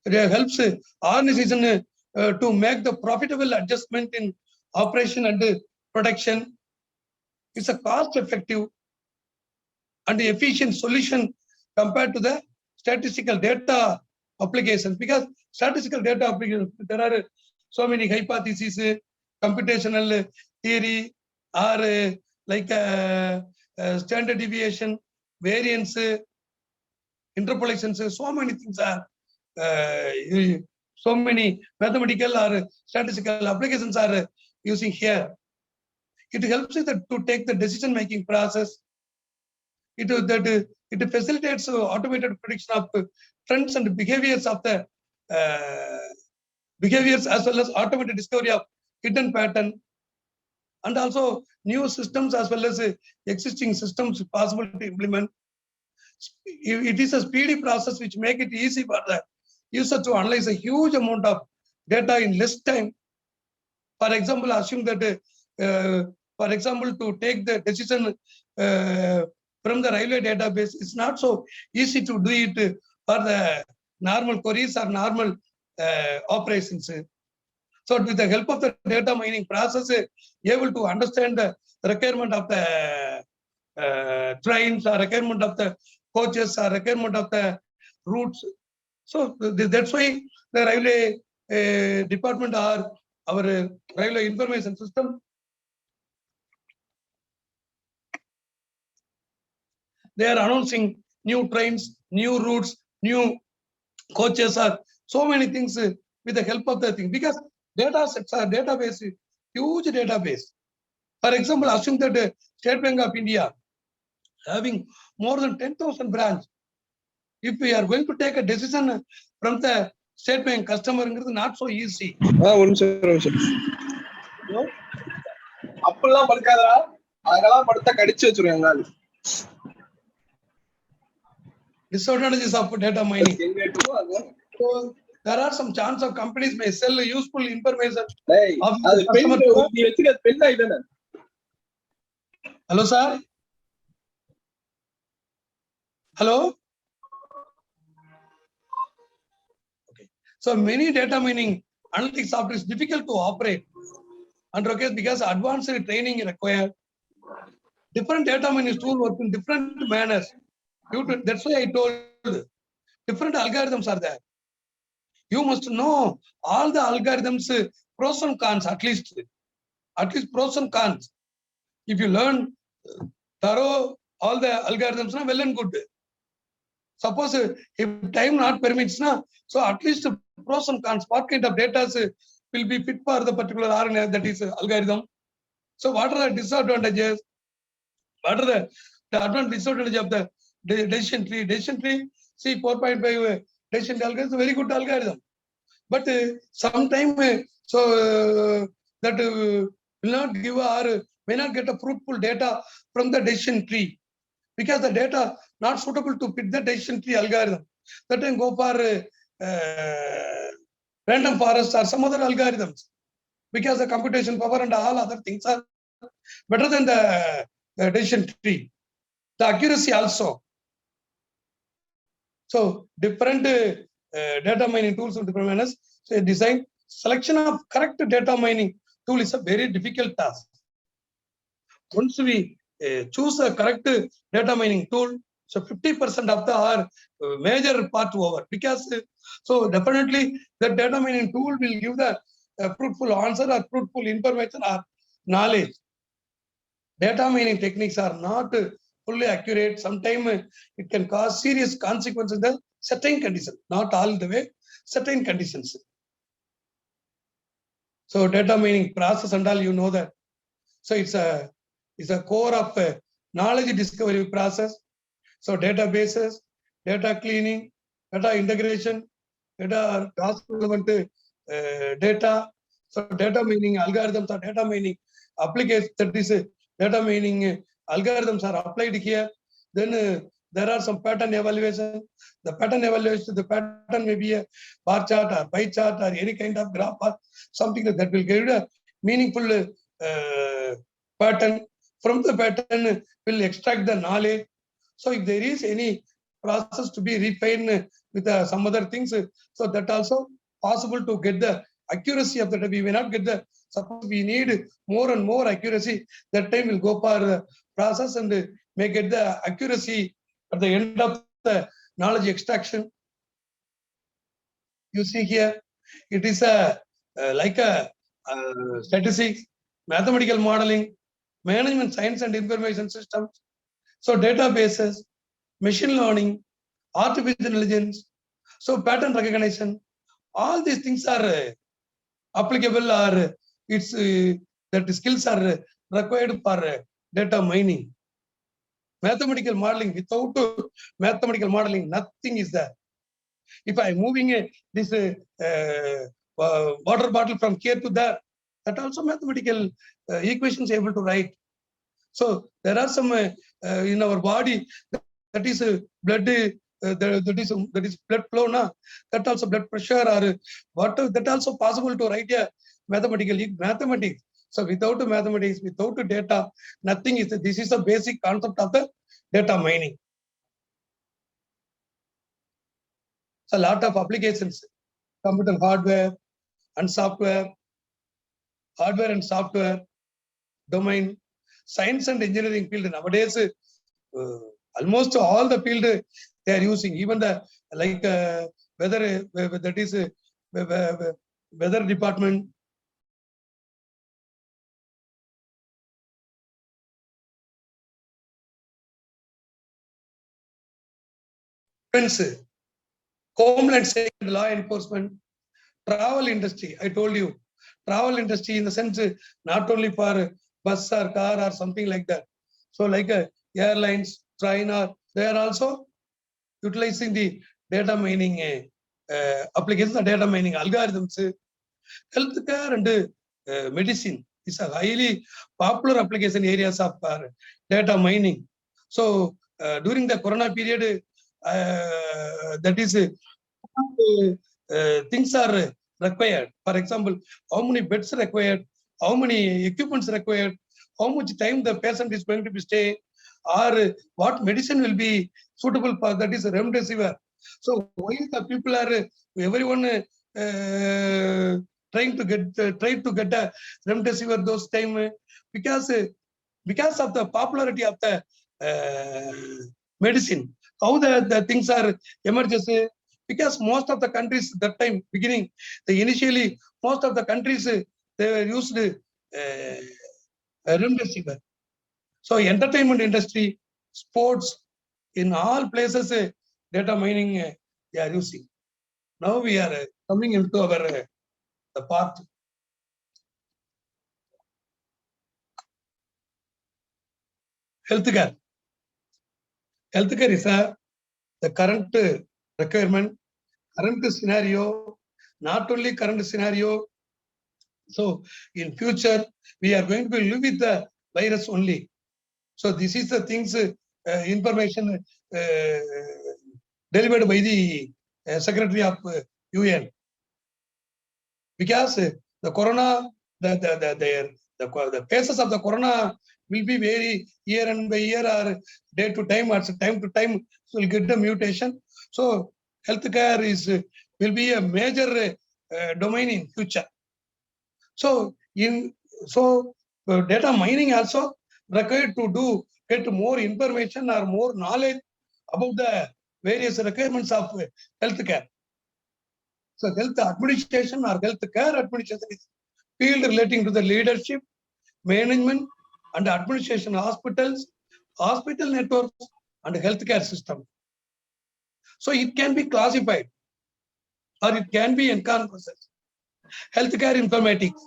It helps organization to make the profitable adjustment in operation and production. It's a cost-effective and efficient solution compared to the statistical data applications, because statistical data applications, there are so many hypotheses, computational theory, or like standard deviation, variance, interpolations, so many things are so many mathematical or statistical applications are using here. It helps you to take the decision making process. It facilitates automated prediction of trends and behaviors of the behaviors, as well as automated discovery of hidden pattern, and also new systems as well as existing systems possible to implement. It is a speedy process which make it easy for the user to analyze a huge amount of data in less time. For example, assume that for example, to take the decision from the railway database, it's not so easy to do it for the normal queries or normal operations. So with the help of the data mining process, able to understand the requirement of the trains, or requirement of the coaches, or requirement of the routes. So that's why the railway department or our railway information system, they are announcing new trains, new routes, new coaches, or so many things with the help of the thing, because data sets are database, huge database. For example, assume that State Bank of India having more than 10,000 branch. If we are going to take a decision from the State Bank customer, not so easy. அப்பெல்லாம் படுக்காதா, அதெல்லாம் படுத்தா கடிச்சு வச்சிருவாங்க. Disadvantages of data mining. So there are some chance of companies may sell useful information. Hello, sir. Hello. Okay. So many data mining analytics software is difficult to operate, and okay, because advanced training is required. Different data mining tools work in different manners. That's why I told different algorithms are there. You must know all the algorithms, pros and cons, at least pros and cons. If you learn thorough all the algorithms, well and good. Suppose if time not permits, so at least pros and cons, what kind of data will be fit for the particular RNA, that is algorithm. So what are the disadvantages? What are the disadvantages of the decision tree? Decision tree, see 4.5 decision tree algorithm is a very good algorithm. But sometime that will not give or may not get a fruitful data from the decision tree, because the data not suitable to fit the decision tree algorithm. That can go for random forest or some other algorithms, because the computation power and all other things are better than the decision tree. The accuracy also. So different data mining tools of different manners. So design selection of correct data mining tool is a very difficult task. Once we choose a correct data mining tool, so 50% of the major part over, because so definitely the data mining tool will give the fruitful answer or fruitful information or knowledge. Data mining techniques are not fully accurate. Sometimes it can cause serious consequences in the certain conditions, not all the way, certain conditions. So data mining process and all, you know that. So it's a core of knowledge discovery process. So databases, data cleaning, data integration, data task relevant data. So data mining algorithms or data mining applications, that is data mining algorithms are applied here. Then there are some pattern evaluation. The pattern evaluation, the pattern may be a bar chart or pie chart or any kind of graph or something that will give a meaningful pattern. From the pattern, will extract the knowledge. So if there is any process to be refined with some other things, so that also possible to get the accuracy of that. We may not get the, suppose we need more and more accuracy, that time will go for the process and may get the accuracy at the end of the knowledge extraction. You see here, it is a like a statistics, mathematical modeling, management science and information systems, so databases, machine learning, artificial intelligence, so pattern recognition, all these things are applicable, or it's that skills are required for data mining. Mathematical modeling, without mathematical modeling, nothing is there. If I'm moving this water bottle from here to there, that also mathematical equations able to write. So there are some in our body, that is blood, that is blood flow, na? That also blood pressure or what, that also possible to write a mathematics. So without mathematics, without data, nothing is. This is the basic concept of the data mining. So a lot of applications, computer hardware and software, domain, science and engineering field. Nowadays, almost all the field they are using, even the like weather, that is weather department, homeland security, law enforcement, travel industry. I told you, travel industry in the sense not only for bus or car or something like that. So like airlines, train, or they are also utilizing the data mining applications, the data mining algorithms. Healthcare and medicine is a highly popular application areas of data mining. So during the corona period, that is things are required. For example, how many beds required, how many equipments required, how much time the patient is going to be stay, or what medicine will be suitable for, that is remdesivir. So why the people are, everyone trying to get a remdesivir those time, because of the popularity of the medicine. How the things are emergency, because most of the countries that time beginning, initially most of the countries they were used remdesivir. So entertainment industry, sports, in all places data mining they are using. Now we are coming into our the part. Healthcare. Healthcare is the current requirement, current scenario, not only current scenario. So in future, we are going to live with the virus only. So this is the things, information delivered by the Secretary of UN. Because the corona, the cases of the corona will be very year and by year or day to time or time to time will get the mutation. So healthcare will be a major domain in future. So data mining also required to get more information or more knowledge about the various requirements of healthcare. So health administration or healthcare administration is field relating to the leadership, management, and administration of hospitals, hospital networks, and healthcare system. So it can be classified or it can be encompasses healthcare informatics.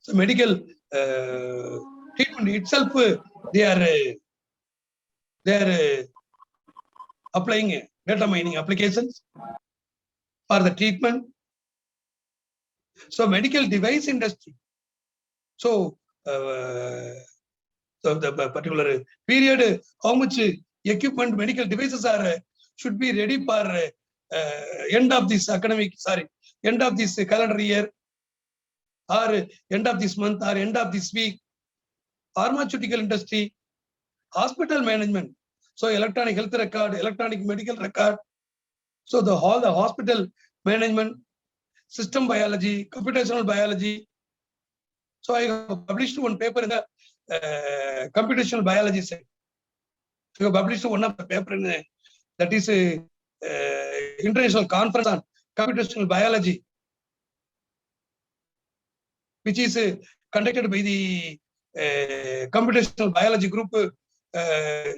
So medical treatment itself, they are applying data mining applications for the treatment. So medical device industry. So the particular period, how much equipment, medical devices should be ready for end of this end of this calendar year, or end of this month, or end of this week. Pharmaceutical industry, hospital management, so electronic health record, electronic medical record, so all the hospital management, system biology, computational biology. So I have published one paper in the computational biology side. I have published one of the paper in that is international conference on computational biology, which is conducted by the computational biology group in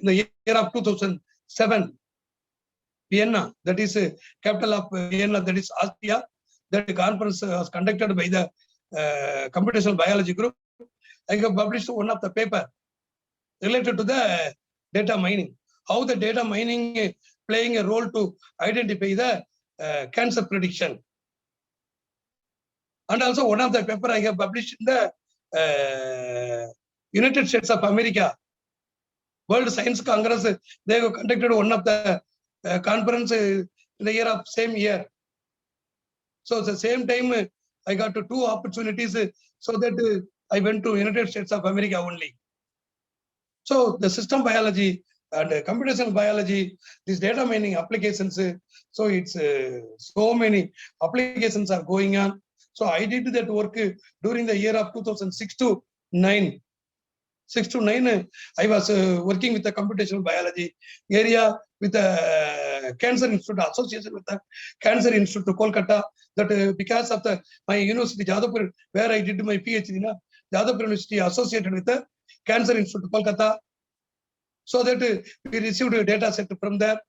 the year of 2007, Vienna, that is capital of Vienna, that is Austria. That conference was conducted by the computational biology group. I have published one of the paper related to the data mining, how the data mining playing a role to identify the cancer prediction. And also one of the paper I have published in the United States of America, World Science Congress. They have conducted one of the conference in the year of same year. So at the same time, I got two opportunities, so that I went to United States of America only. So the system biology and computational biology, these data mining applications, so it's so many applications are going on. So I did that work during the year of 2006 to 9. 6 to 9, I was working with the computational biology area with the Cancer Institute, association with the Cancer Institute of Kolkata. That because of my university, Jadavpur, where I did my PhD, Jadavpur University associated with the Cancer Institute of Kolkata. So that we received a data set from there.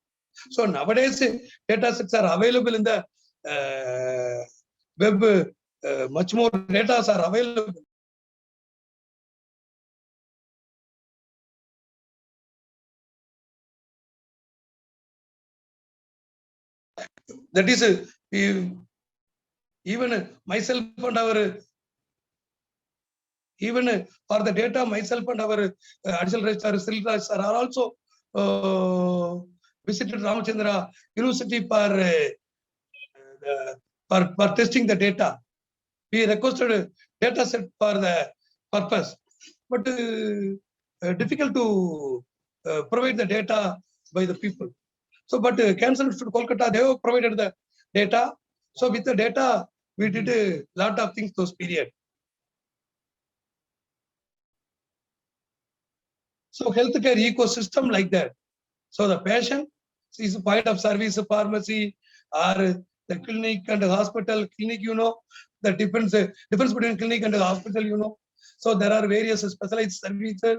So nowadays, data sets are available in the web. Much more data are available. That is even myself and our, even for the data, myself and our additional registrar Srilraj sir are also visited Ramachandra University for testing the data. We requested a data set for the purpose, but difficult to provide the data by the people. So, but Cancer Institute Kolkata, they have provided the data. So with the data, we did a lot of things those period. So healthcare ecosystem like that. So the patient is a point of service, pharmacy, or the clinic and the hospital. Clinic, the difference between clinic and the hospital, So there are various specialized services.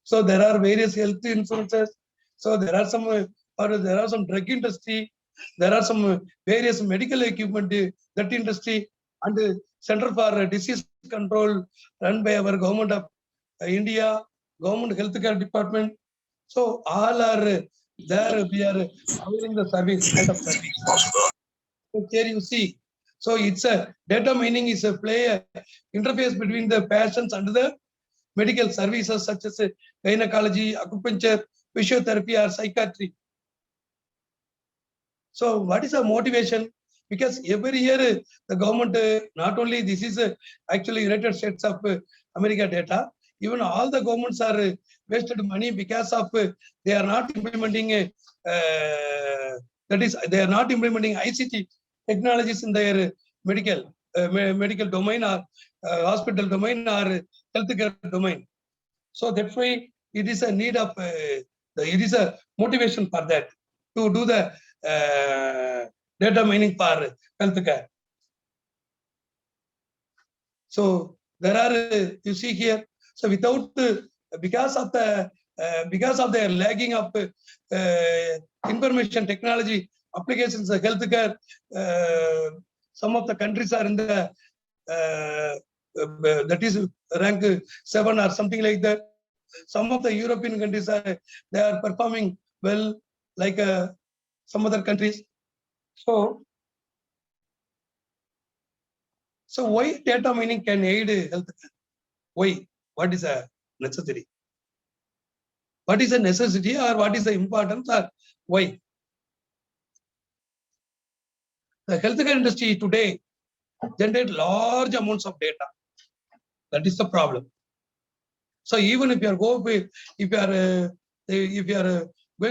So there are various health insurances. So there are some drug industry. There are some various medical equipment, that industry, and the Center for Disease Control run by our government of India, government healthcare department. So all are there. We are availing the service, kind of service. So here you see. So it's a data mining is a interface between the patients and the medical services such as gynecology, acupuncture, physiotherapy, or psychiatry. So what is the motivation? Because every year the government, not only this is actually United States of America data, even all the governments are wasted money because of they are not implementing they are not implementing ICT technologies in their medical domain or hospital domain or healthcare domain. So that's why it is a need of it is a motivation for that to do the data mining for healthcare. So there are you see here. So without because of the lagging of information technology applications, healthcare, some of the countries are in the that is rank 7 or something like that. Some of the European countries they are performing well, like some other countries. So why data mining can aid healthcare? Why? What is necessary? what is the necessity or what is the importance or why. The healthcare industry today generate large amounts of data. That is the problem. So even if you are going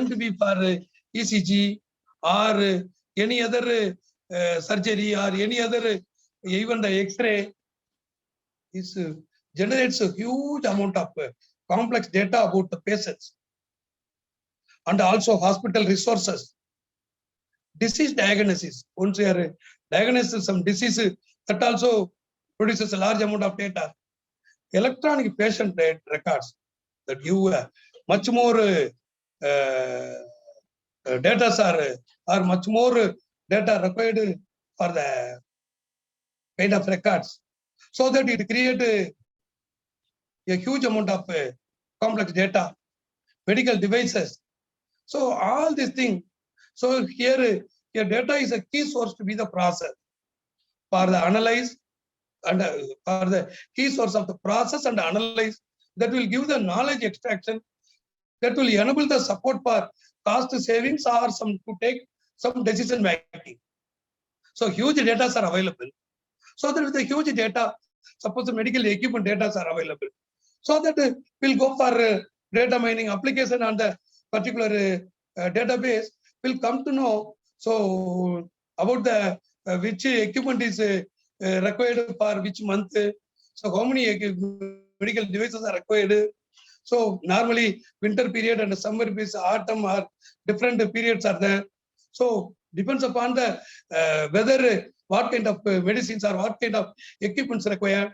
to be for ECG or any other surgery or any other, even the X-ray, is generates a huge amount of complex data about the patients and also hospital resources. Disease diagnosis. Once you are diagnosing some disease, that also produces a large amount of data. Electronic patient records that give much more data are much more data required for the kind of records, so that it create a huge amount of complex data, medical devices. So all these things. So here data is a key source to be the process for the analyze and for the key source of the process and analyze that will give the knowledge extraction, that will enable the support for cost savings or some to take some decision making. So huge data are available. So that with the huge data, suppose the medical equipment data are available. So that we'll go for data mining application on the particular database. We'll come to know so about the which equipment is required for which month. So how many medical devices are required. So normally winter period and summer period, autumn or different periods are there. So depends upon the whether what kind of medicines or what kind of equipments required.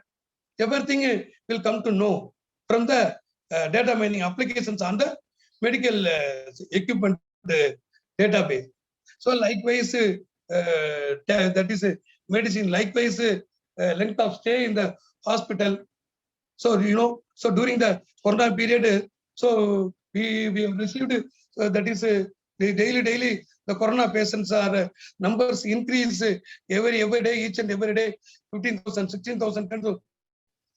Everything will come to know from the data mining applications on the medical equipment database. So likewise, that is medicine. Likewise, length of stay in the hospital. So so during the corona period, so we have received that is the daily the corona patients are numbers increase every day, each and every day, 15,000, 16,000, 10,000.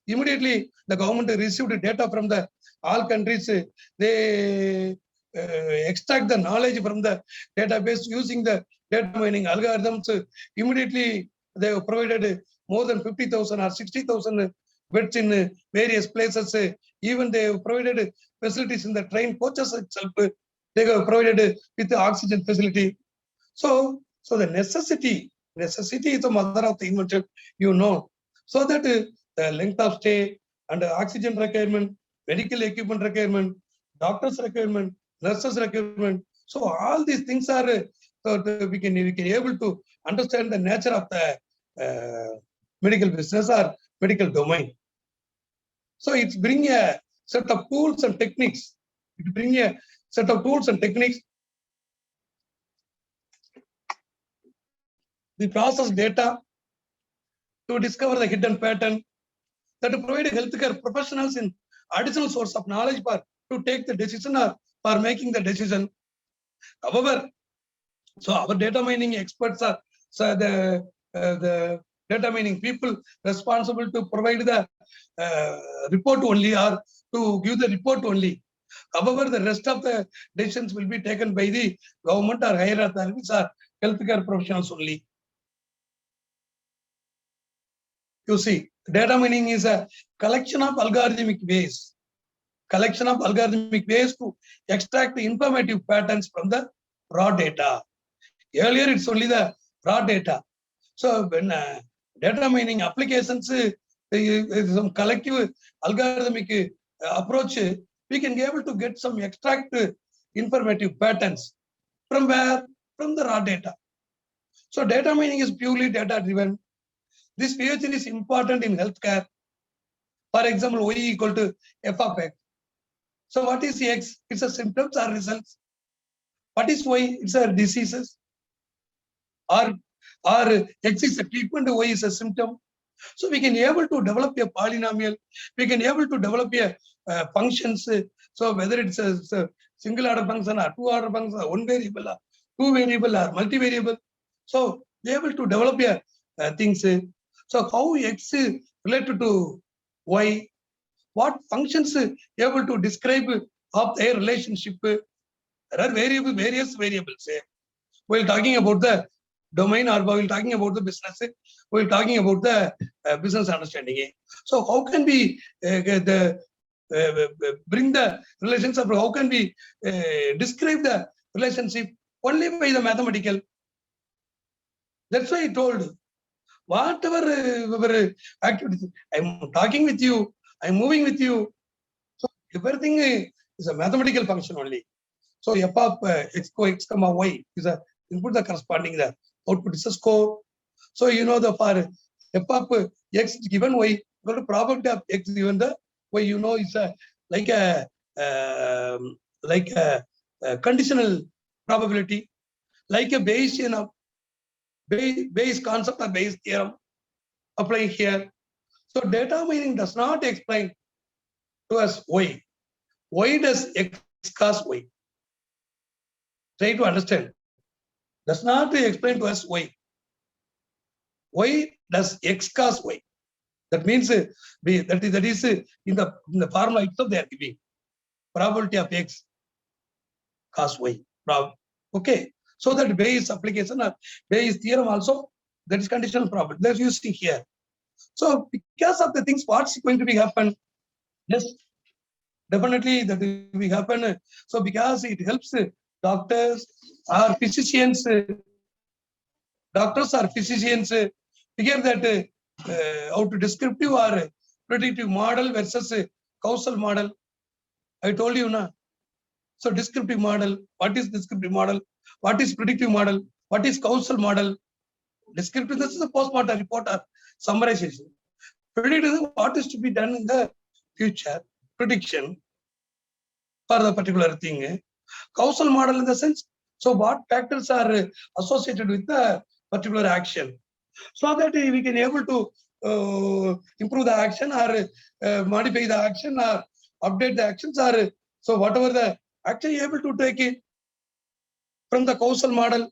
Immediately the government received data from the all countries. They extract the knowledge from the database using the data mining algorithms. Immediately they provided more than 50,000 or 60,000 beds in various places. Even they provided facilities in the train coaches itself. They have provided with the oxygen facility. So the necessity is the mother of the invention, so that the length of stay and oxygen requirement, medical equipment requirement, doctors requirement, nurses requirement. So all these things are we can able to understand the nature of the medical business or medical domain. So it's bring a set of tools and techniques. It bring a set of tools and techniques. We process data to discover the hidden pattern, that provide healthcare professionals in additional source of knowledge to take the decision or for making the decision. However, so our data mining experts are the data mining people responsible to provide the report only or to give the report only. However, the rest of the decisions will be taken by the government or higher authorities or healthcare professionals only. You see, data mining is a collection of algorithmic ways to extract the informative patterns from the raw data. Earlier, it's only the raw data. So when data mining applications, some collective algorithmic approach, we can be able to get some extract informative patterns. From where? From the raw data. So data mining is purely data driven. This PhD is important in healthcare. For example, Y equal to F of X. So what is X? It's a symptoms or results. What is Y? It's a diseases. Or X is a treatment, Y is a symptom. So we can be able to develop a polynomial. We can be able to develop a functions. So whether it's a single order function or two order function, or one variable or two variable or multivariable. So be able to develop things. So how X is related to Y? What functions able to describe of their relationship. There are various variables. While talking about the domain or while talking about the business, while talking about the business understanding. So how can we bring the relations up? How can we describe the relationship only by the mathematical? That's why I told whatever activities, I'm talking with you, I'm moving with you. So everything is a mathematical function only. So f of x comma y is a input the corresponding the output is a score. So you know the for f of x given y, the probability of x given the y, you know, is a like a conditional probability, like a Bayesian of Bayes concept or Bayes theorem applying here. So data mining does not explain to us y. Why does x cause y? Try to understand. Does not explain to us why. Why does x cause y? That means that is in the formula itself they are giving probability of x cause y. Okay, so that Bayes application or Bayes theorem also, that is conditional probability they're using here. So because of the things, what's going to be happen? Yes, definitely that will happen. So because it helps doctors or physicians. Doctors or physicians figure that how to descriptive or predictive model versus causal model. I told you na. So descriptive model, what is descriptive model? What is predictive model? What is causal model? Descriptive, this is a postmortem report or summarization. Predictive, what is to be done in the future, prediction for the particular thing. Causal model in the sense, so what factors are associated with the particular action, so that we can able to improve the action or modify the action or update the actions, or so whatever the action you able to take it from the causal model.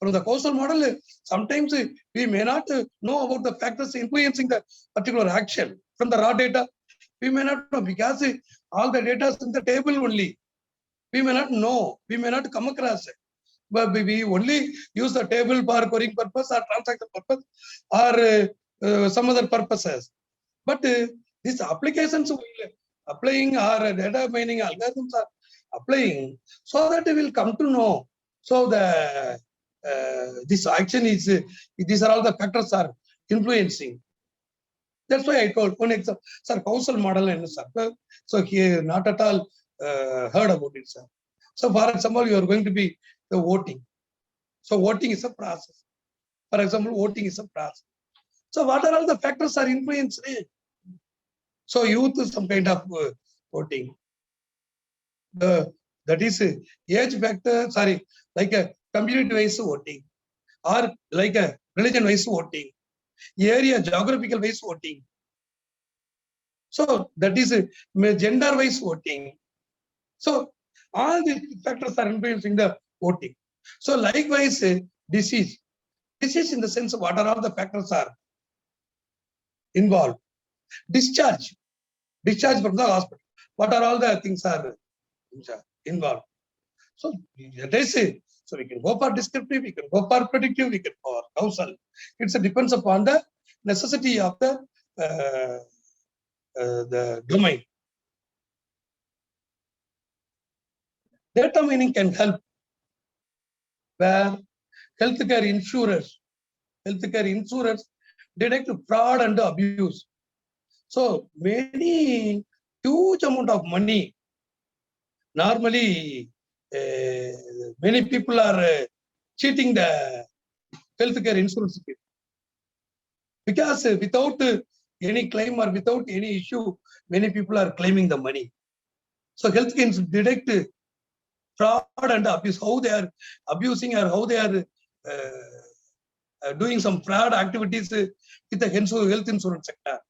From the causal model, sometimes we may not know about the factors influencing the particular action. From the raw data, we may not know because all the data is in the table only. We may not know, we may not come across it. But we only use the table for querying purpose or transaction purpose or some other purposes. But these applications applying or data mining algorithms are applying, so that we will come to know. So the this action is, these are all the factors are influencing. That's why I told one example, sir, causal model and sir. So here not at all heard about it, sir. So for example, you are going to be the voting. So voting is a process. For example, voting is a process. So what are all the factors are influencing? So youth is some kind of voting. That is age factor, sorry, like a community-wise voting, or like a religion-wise voting, area geographical wise voting. So that is gender-wise voting. So all these factors are influencing the voting. So likewise, disease in the sense of what are all the factors are involved. Discharge from the hospital. What are all the things are involved? So that is it. So we can go for descriptive, we can go for predictive, we can go for causal. It depends upon the necessity of the domain. Data mining can help where healthcare insurers detect fraud and abuse. So many huge amount of money. Normally, many people are cheating the healthcare insurance people, because without any claim or without any issue, many people are claiming the money. So healthcare detect fraud and abuse, how they are abusing or how they are doing some fraud activities with the health insurance sector.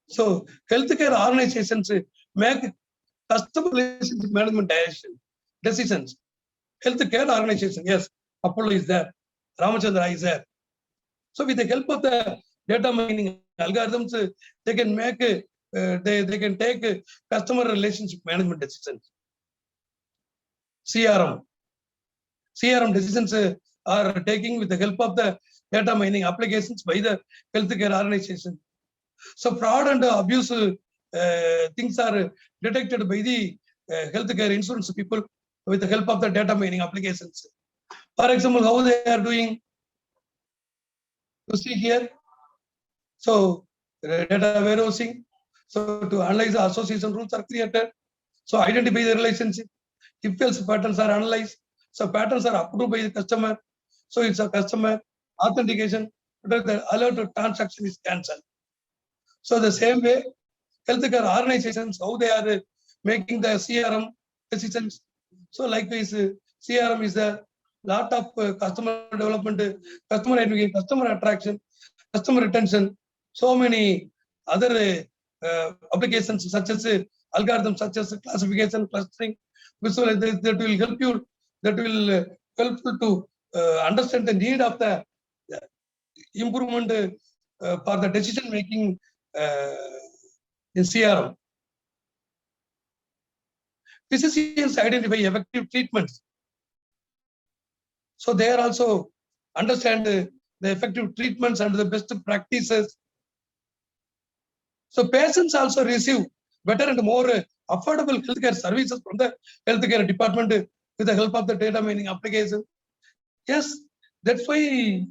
So healthcare organizations make customer relationship management decisions. Healthcare organization, yes, Apollo is there, Ramachandra is there. So with the help of the data mining algorithms, they can make they can take customer relationship management decisions. CRM decisions are taking with the help of the data mining applications by the healthcare organization. So fraud and abuse things are detected by the healthcare insurance people with the help of the data mining applications. For example, how they are doing, you see here. So data warehousing. So to analyze the association rules are created. So identify the relationship. If else patterns are analyzed. So patterns are approved by the customer. So it's a customer authentication. But the alert to transaction is cancelled. So the same way, healthcare organizations, how they are making the CRM decisions. So likewise, CRM is a lot of customer development, customer education, customer attraction, customer retention, so many other applications such as algorithms, such as classification, clustering, that will help you, that will help you to understand the need of the improvement for the decision making in CRM. Physicians identify effective treatments. So they are also understand the effective treatments and the best practices. So patients also receive better and more affordable healthcare services from the healthcare department with the help of the data mining application. Yes, that's why.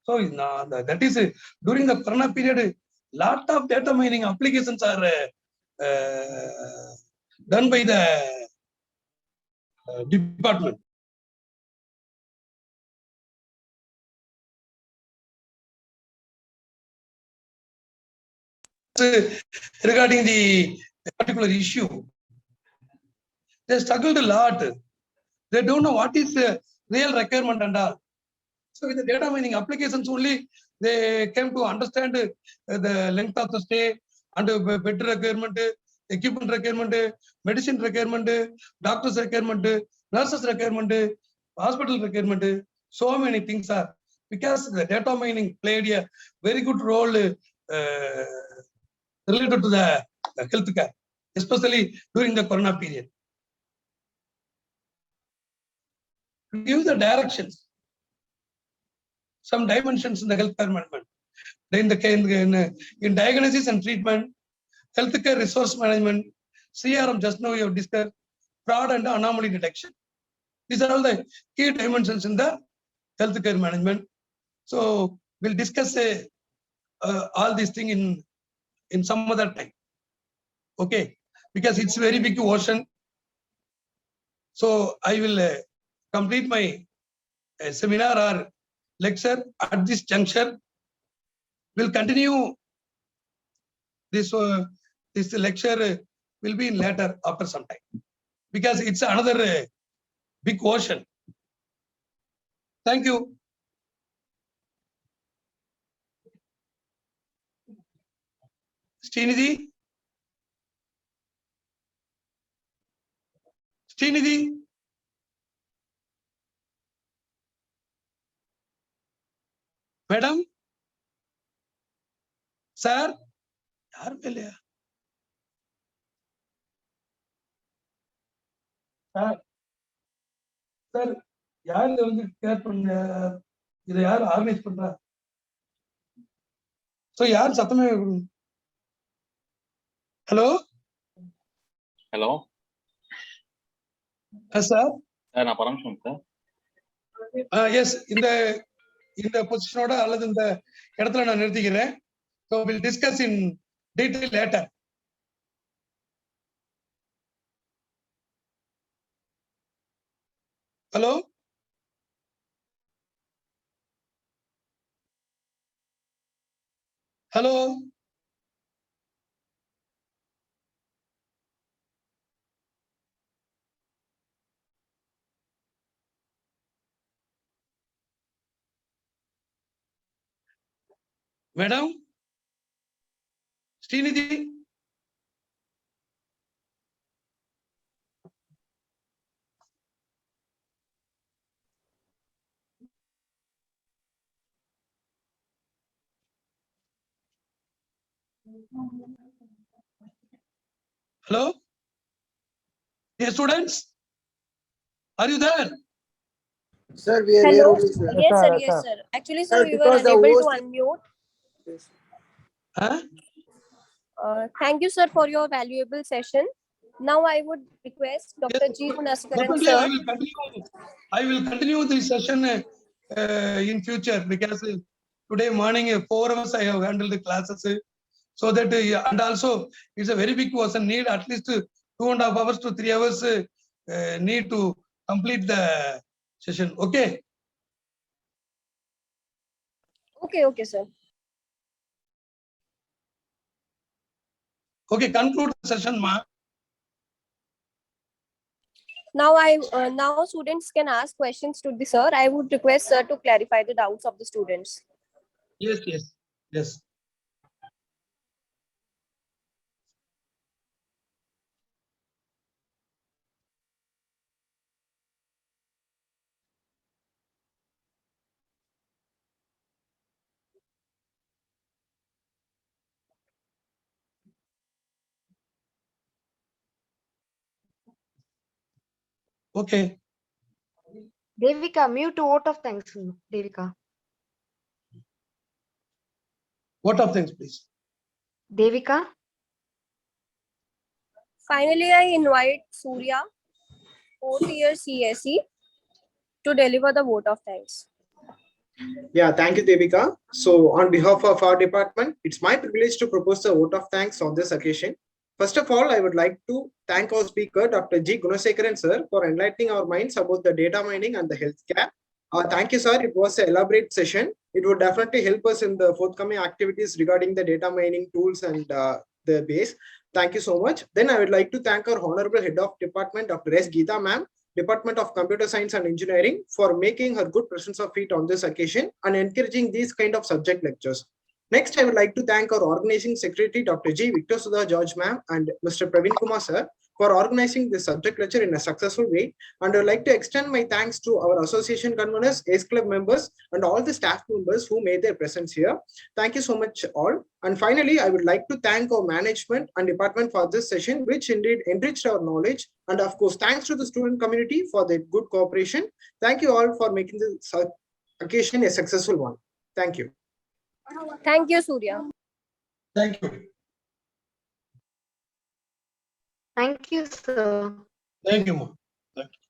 So that is during the corona period, lot of data mining applications are done by the department. Regarding the particular issue, they struggled a lot. They don't know what is the real requirement and all. So with the data mining applications only, they came to understand the length of the stay and bed requirement, equipment requirement, medicine requirement, doctors requirement, nurses requirement, hospital requirement. So many things are, because the data mining played a very good role related to the healthcare, especially during the corona period. Give the directions, some dimensions in the healthcare management. In diagnosis and treatment, healthcare resource management, CRM, just now you have discussed, fraud and anomaly detection. These are all the key dimensions in the healthcare management. So we'll discuss all these things in some other time. Okay, because it's very big ocean. So I will complete my seminar or lecture at this juncture. We'll continue this lecture will be in later after some time, because it's another big ocean. Thank you. Srinidhi? Srinidhi? Madam? Sir? Yaar pehle? Sir? Sir, யார் இதை வந்து care பண்ண, இதை யார் organise பண்றா? So யார் சத்தமே? Hello? Hello sir? Sir, நான் பரமசிவம் சார். எஸ், இந்த பொசிஷனோட அல்லது இந்த இடத்துல நான் நிறுத்திக்கிறேன். So will discuss in detail later. Hello? Hello? Madam? Srinidhi? Hello? Yes, students? Are you there? Sir, we are here Hello. only, sir. Yes, sir. Yes, sir. Actually, sir, Sir, we were because the unable to host. unmute. Huh? Thank you, sir, for your valuable session. Now, I would request Yes, Dr.G. Gunasekaran, definitely I sir. will continue. I will continue this session in future because today morning 4 hours I have handled the classes so that and also it's a very big person need at least 2.5 hours to 3 hours need to complete the session. Okay. Okay, sir. Okay, conclude the session, ma. Now students can ask questions to the sir. I would request sir to clarify the doubts of the students. Yes, yes, yes. Okay. Devika, mute vote of thanks, Devika. What of things, please? Devika? Finally, I invite Surya, 4th year CSE, to deliver the vote of thanks. Yeah, thank you, Devika. So, on behalf of our department, it's my privilege to propose a vote of thanks on this occasion. First of all, I would like to thank our speaker, Dr. G. Gunasekaran, sir, for enlightening our minds about the data mining and the healthcare. Thank you, sir. It was an elaborate session. It would definitely help us in the forthcoming activities regarding the data mining tools and the base. Thank you so much. Then I would like to thank our Honorable Head of Department, Dr. S.Geetha ma'am, Department of Computer Science and Engineering, for making her good presence of feet on this occasion and encouraging these kind of subject lectures. Next, I would like to thank our organizing secretary, Dr. G. Victor Sudha George ma'am and Mr. Praveen Kumar sir, for organizing this subject lecture in a successful way. And I would like to extend my thanks to our association conveners, ACE Club members, and all the staff members who made their presence here. Thank you so much all. And finally, I would like to thank our management and department for this session, which indeed enriched our knowledge. And of course, thanks to the student community for their good cooperation. Thank you all for making this occasion a successful one. Thank you. Thank you, Surya. Thank you. Thank you, sir. Thank you, ma. Thank you.